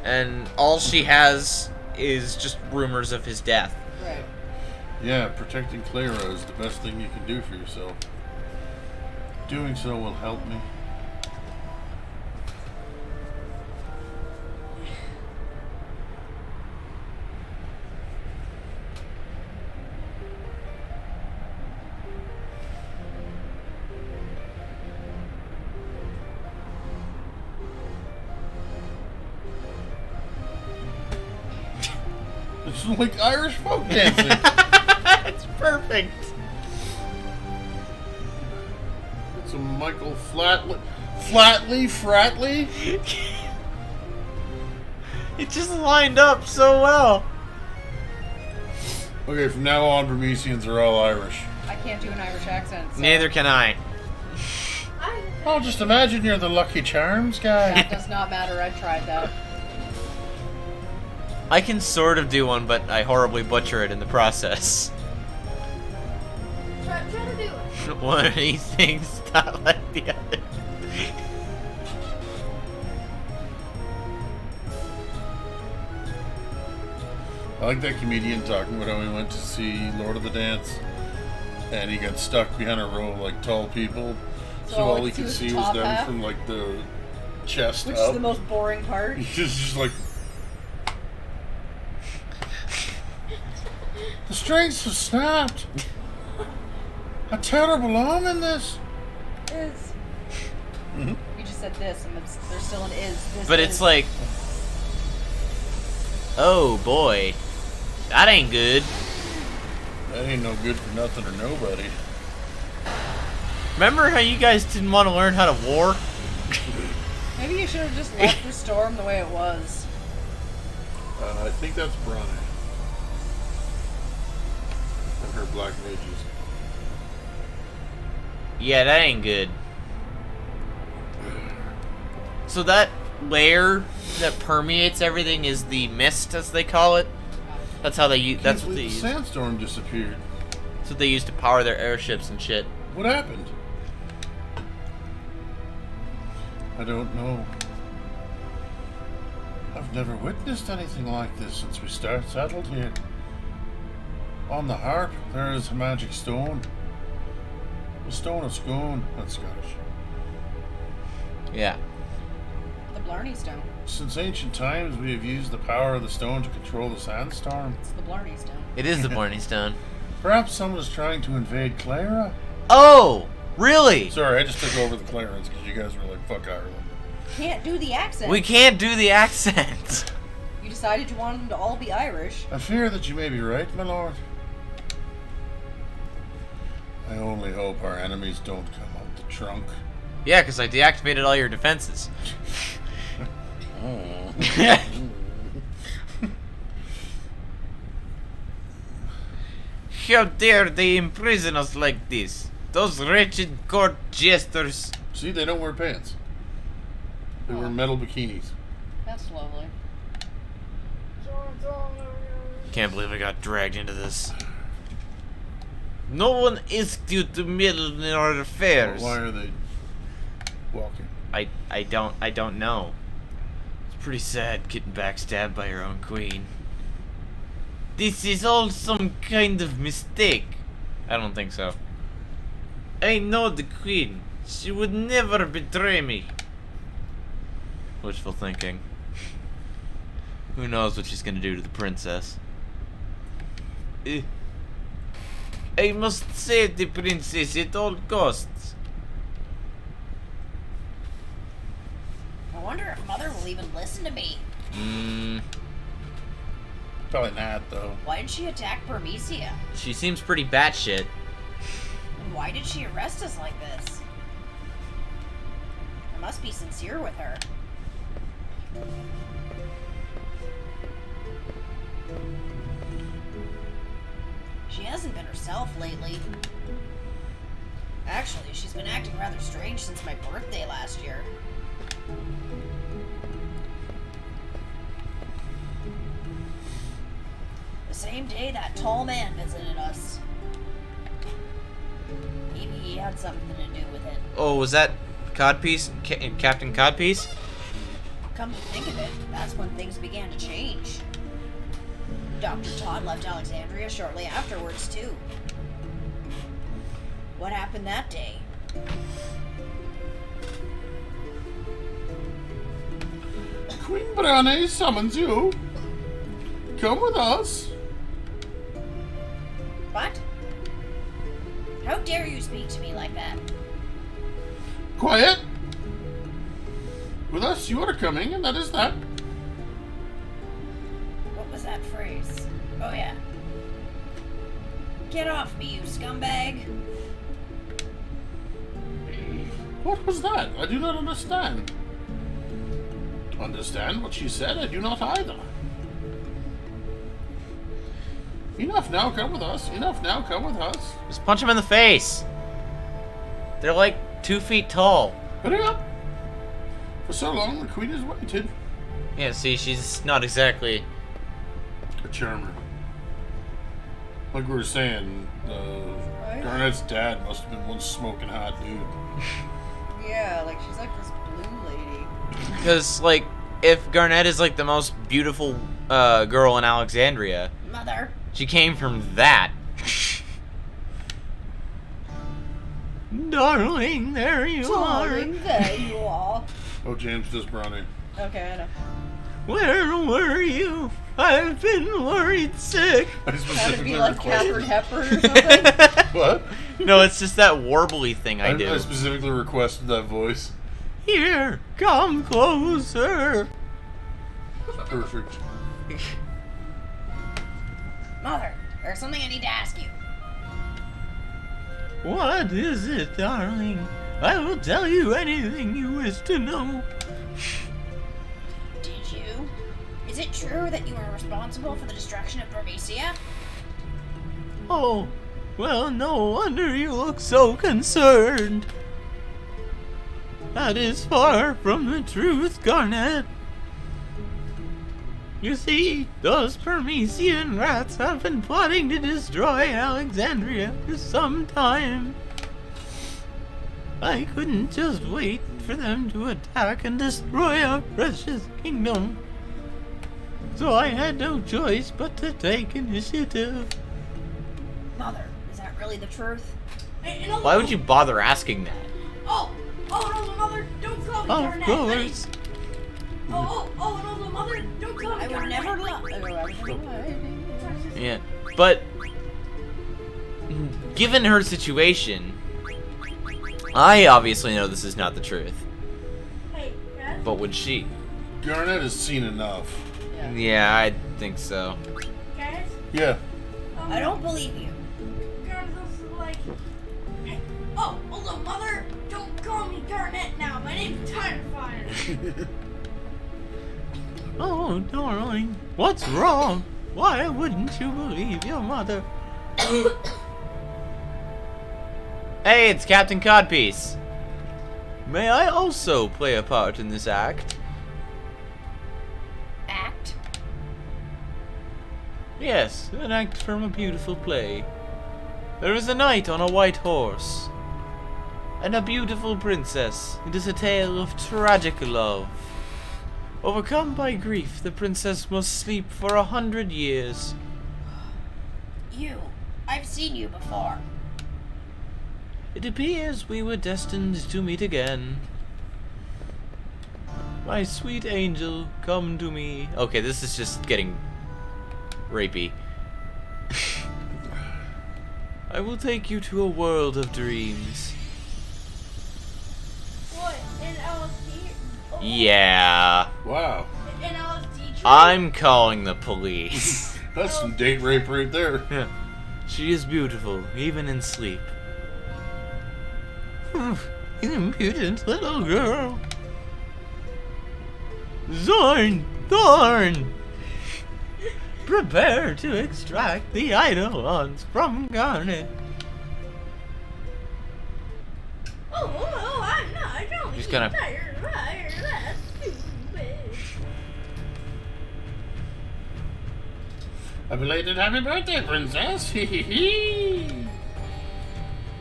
And all she has is just rumors of his death. Right. Yeah, protecting Clara is the best thing you can do for yourself. Doing so will help me. It's like Irish folk dancing. It's perfect. It's a Michael Flatley. It just lined up so well. Okay, from now on, Burmesians are all Irish. I can't do an Irish accent. So Neither can I. Oh, just imagine you're the Lucky Charms guy. that does not matter. I tried that. I can sort of do one, but I horribly butcher it in the process. Try to do it. One of these things, not like the other. I like that comedian talking about how he went to see Lord of the Dance and he got stuck behind a row of like tall people. So all he could see was top them half, from like the chest which up. is the most boring part. He's just like... The strings have snapped. A terrible omen, this. Is. You just said this, and there's still an is. This But is. it's like, oh boy, that ain't good. That ain't no good for nothing or nobody. Remember how you guys didn't want to learn how to war? Maybe you should have just left the storm the way it was. I think that's Bronny. And her black mages. Yeah, that ain't good. So that layer that permeates everything is the mist, as they call it. That's how they use. That's what they The use. sandstorm disappeared. That's what they use to power their airships and shit. What happened? I don't know. I've never witnessed anything like this since we settled here. On the harp, there is a magic stone. The stone of scone. That's Scottish. Yeah. The Blarney Stone. Since ancient times, we have used the power of the stone to control the sandstorm. It's the Blarney Stone. It is the Blarney Stone. Perhaps someone is trying to invade Clara? Oh, really? Sorry, I just took over the Clarence because you guys were like, fuck Ireland. Can't do the accent. We can't do the accent. You decided you wanted them to all be Irish. I fear that you may be right, my lord. I only hope our enemies don't come out the trunk. Yeah, because I deactivated all your defenses. How dare they imprison us like this? Those wretched court jesters. See, they don't wear pants. They wear metal bikinis. That's lovely. Can't believe I got dragged into this. No one asked you to meddle in our affairs. Why are they walking? I don't know. It's pretty sad getting backstabbed by your own queen. This is all some kind of mistake. I don't think so. I know the queen. She would never betray me. Wishful thinking. Who knows what she's gonna do to the princess? I must save the princess at all costs. I wonder if Mother will even listen to me. Probably not, though. Why did she attack Burmecia? She seems pretty batshit. And why did she arrest us like this? I must be sincere with her. She hasn't been herself lately. Actually, she's been acting rather strange since my birthday last year. The same day that tall man visited us. Maybe he had something to do with it. Oh, was that Codpiece? Captain Codpiece? Come to think of it, that's when things began to change. Dr. Todd left Alexandria shortly afterwards, too. What happened that day? Queen Brane summons you. Come with us. What? How dare you speak to me like that? Quiet. With us, you are coming, and that is that. What was that phrase? Oh, yeah. Get off me, you scumbag. What was that? I do not understand. Understand what she said? I do not either. Enough now, come with us. Enough now, come with us. Just punch him in the face. They're like 2 feet tall. Hurry up. For so long, the queen has waited. Yeah, see, she's not exactly... A charmer. Like we were saying, Right? Garnet's dad must have been one smoking hot dude. Yeah, like she's like this blue lady. Because, like, if Garnet is, like, the most beautiful girl in Alexandria, Mother. she came from that. Darling, there you Darling, there you are. Oh, James does Brownie. Okay, I know. Where were you? I've been worried sick. I Trying to specifically be like requested. Catherine Hepburn or something. What? No, it's just that warbly thing I do. I specifically requested that voice. Here, come closer. Perfect. Mother, there's something I need to ask you. What is it, darling? I will tell you anything you wish to know. Did you? Is it true that you were responsible for the destruction of Bermesia? Oh, well, no wonder you look so concerned. That is far from the truth, Garnet. You see, those Permesian rats have been plotting to destroy Alexandria for some time. I couldn't just wait for them to attack and destroy our precious kingdom. So I had no choice but to take initiative. Mother, is that really the truth? And also, Why would you bother asking that? Oh, and also, Mother, don't call me Of Garnet. course. And also, Mother, don't call me I would Garnet. never lie. Yeah, but given her situation, I obviously know this is not the truth. Hey, guys. But would she? Garnet has seen enough. Yeah, I think so. Guys. Yeah. I don't believe you. Garnet's also like, hey, also, Mother, don't call me Garnet now. My name's Tirefire. Oh, darling, what's wrong? Why wouldn't you believe your mother? Hey, it's Captain Codpiece. May I also play a part in this act? Act? Yes, an act from a beautiful play. There is a knight on a white horse, and a beautiful princess. It is a tale of tragic love. Overcome by grief, the princess must sleep for 100 years. You. I've seen you before. It appears we were destined to meet again. My sweet angel, come to me. Okay, this is just getting rapey. I will take you to a world of dreams. What? An LSD? Oh, Yeah. Wow. An LSD tree? I'm calling the police. That's some date rape right there. She is beautiful, even in sleep. Impudent little girl. Zorn! Thorn! Prepare to extract the eidolons from Garnet. I'm not. I don't He's eat gonna- tire. That's stupid. A belated happy birthday, princess! Hee hee hee!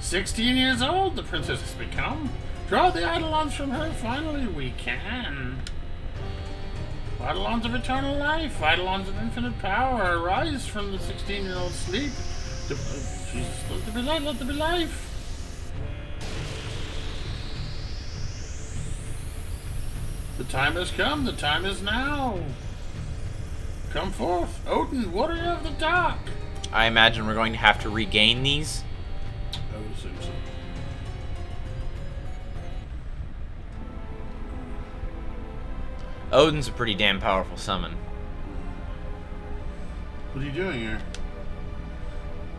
16 years old, the princess has become. Draw the eidolons from her, finally we can. Eidolons of eternal life, Eidolons of infinite power, arise from the 16-year-old sleep. Jesus, let there be light, let there be life. The time has come, the time is now. Come forth, Odin, warrior of the dark. I imagine we're going to have to regain these. I would assume so. Odin's a pretty damn powerful summon. What are you doing here?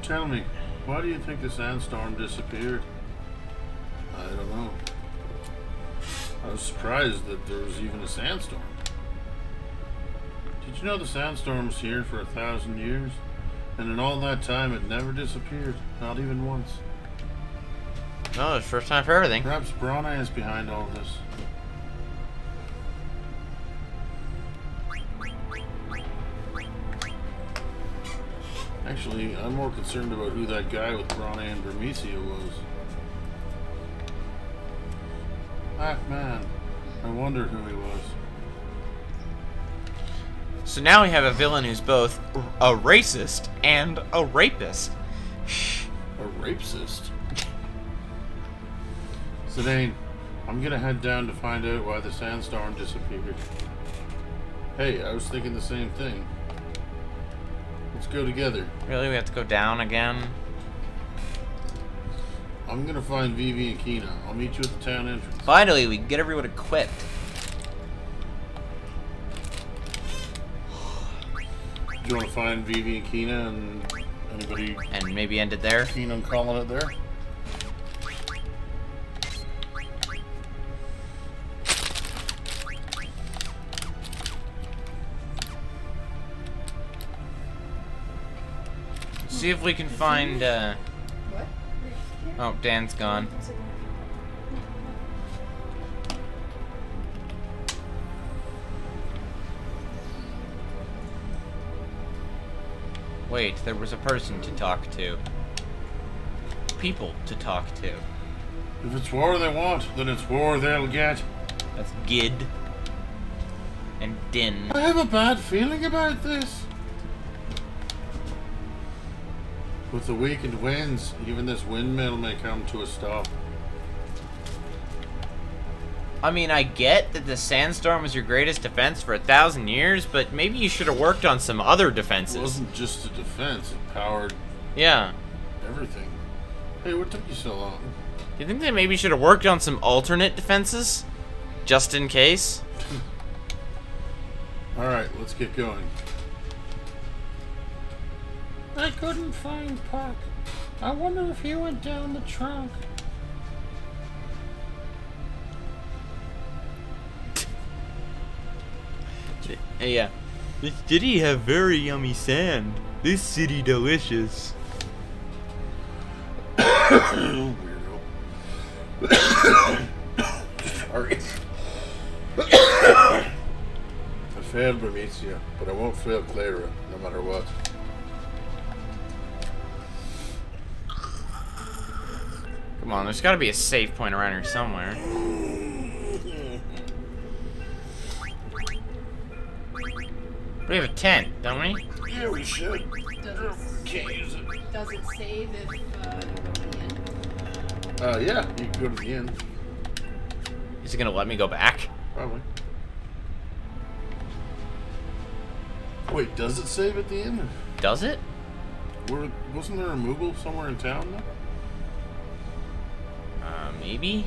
Tell me, why do you think the sandstorm disappeared? I don't know. I was surprised that there was even a sandstorm. Did you know the sandstorm was here for 1,000 years? And in all that time it never disappeared, not even once. No, it's first time for everything. Perhaps Brana is behind all this. Actually, I'm more concerned about who that guy with Brana and Bermesia was. Ah, man. I wonder who he was. So now we have a villain who's both a racist and a rapist. A rapist? Zidane, I'm gonna head down to find out why the sandstorm disappeared. Hey, I was thinking the same thing. Let's go together. Really? We have to go down again? I'm gonna find Vivi and Kina. I'll meet you at the town entrance. Finally, we can get everyone equipped. Do you want to find Vivi and Kina and anybody And maybe end it there? keen on calling it there? See if we can find, What? Oh, Dan's gone. Wait, there was a person to talk to. People to talk to. If it's war they want, then it's war they'll get. That's Gid. And Din. I have a bad feeling about this. With the weakened winds, even this windmill may come to a stop. I mean, I get that the sandstorm was your greatest defense for 1,000 years, but maybe you should have worked on some other It defenses. wasn't just a defense, it powered Yeah. everything. Hey, what took you so long? Do you think they maybe should have worked on some alternate defenses? Just in case? Alright, let's get going. I couldn't find Puck. I wonder if he went down the trunk. Yeah. This city have very yummy sand. This city delicious. Weirdo. Sorry. I failed Bermesia, but I won't fail Clara, no matter what. Come on, there's gotta be a safe point around here somewhere. We have a tent, don't we? Yeah, we should. Can't use it. Does it save if you go to the end? Yeah, you can go to the end. Is it gonna let me go back? Probably. Wait, does it save at the end? Does it? Wasn't there a Moogle somewhere in town though? Maybe?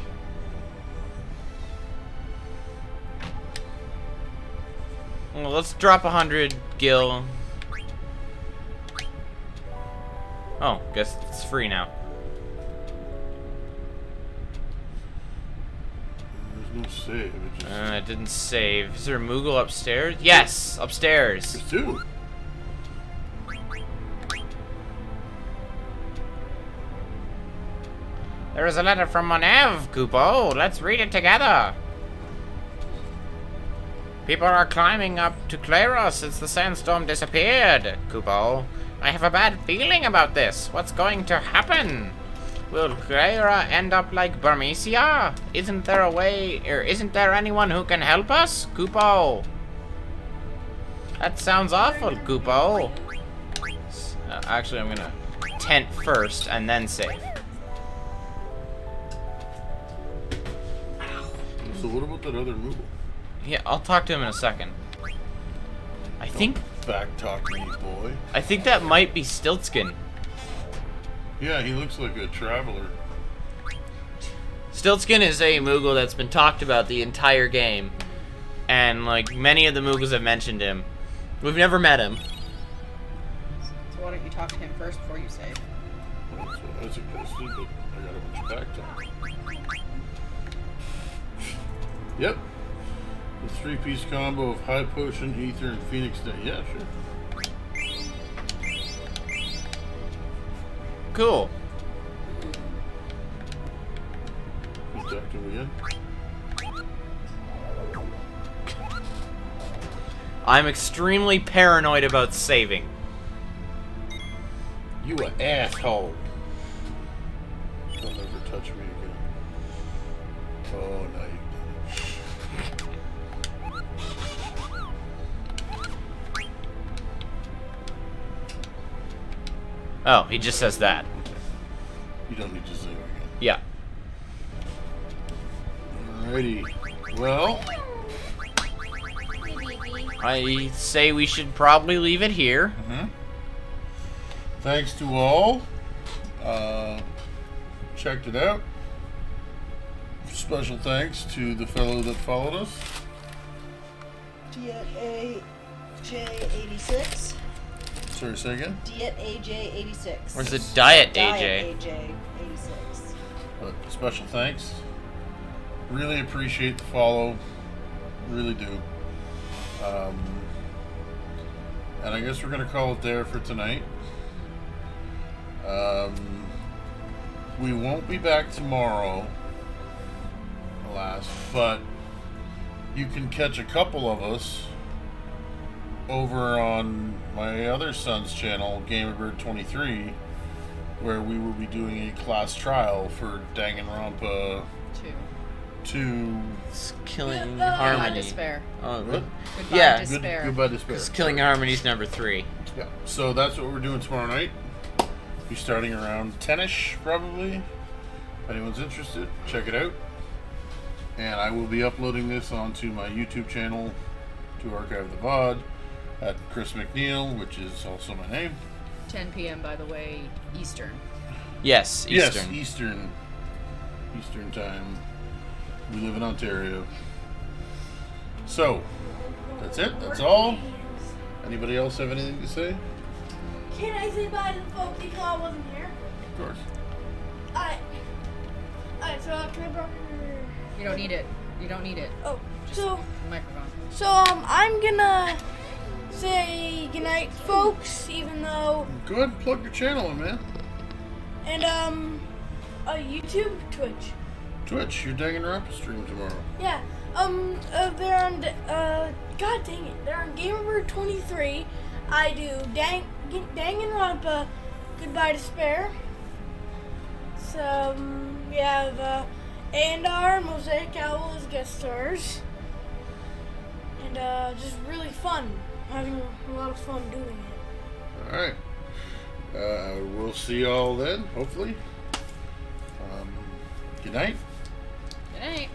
Well, let's drop 100 gil. Oh, guess it's free now. There's no save. It just It didn't save. Is there a Moogle upstairs? Yes, upstairs. there's two. There is a letter from Monev, Kupo. Let's read it together. People are climbing up to Clara since the sandstorm disappeared, Kupo. I have a bad feeling about this. What's going to happen? Will Clara end up like Bermesia? Isn't there a way, or isn't there anyone who can help us, Kupo? That sounds awful, Goopo. Actually, I'm gonna tent first and then save. So what about that other Moogle? Yeah, I'll talk to him in a second. I think Back talk me, boy. I think that might be Stiltskin. Yeah, he looks like a traveler. Stiltskin is a Moogle that's been talked about the entire game. And, like, many of the Moogles have mentioned him. We've never met him. So why don't you talk to him first before you save? That's what I suggested, but I got a bunch of back talk. Yep. The 3-piece combo of High Potion, Ether, and Phoenix Day. Yeah, sure. Cool. You talk to him again? I'm extremely paranoid about saving. You an asshole. Don't ever touch me again. Oh, now you've done it. Oh, he just says that. You don't need to save again. Yeah. Alrighty. Well, I say we should probably leave it here. thanks to all. Checked it out. Special thanks to the fellow that followed us. DAJ86. Sorry, say again? DAJ86. Where's the Diet Diet AJ? AJ86. But special thanks. Really appreciate the follow. Really do. And I guess we're going to call it there for tonight. We won't be back tomorrow, alas, but you can catch a couple of us over on my other son's channel, Gamerbird23, where we will be doing a class trial for Danganronpa 2. It's killing Goodbye Harmony. Despair. Oh, What? Goodbye Yeah. Despair. Goodbye Despair. it's killing Harmony's number 3. Yeah. So that's what we're doing tomorrow night. Be starting around 10ish probably. If anyone's interested, check it out. And I will be uploading this onto my YouTube channel to archive the VOD at Chris McNeil, which is also my name. 10 p.m. by the way, Eastern. Yes, Eastern. Yes, Eastern time. We live in Ontario. So, that's it. That's all. Anybody else have anything to say? Can I say bye to the folks even though I wasn't here? Of course. Alright, so can I borrow You don't need it. You don't need it. Oh, Just so the microphone. I'm gonna say goodnight, folks, even though Go ahead and plug your channel in, man. and YouTube, Twitch. Twitch, you're Danganronpa stream tomorrow. Yeah. They're on God dang it. They're on Gamerbird23. I do Danganronpa, Goodbye Despair. So we have A&R, Mosaic Owl as guest stars. And just really fun. Having a lot of fun doing it. Alright. We'll see y'all then, hopefully. Good night. Good night.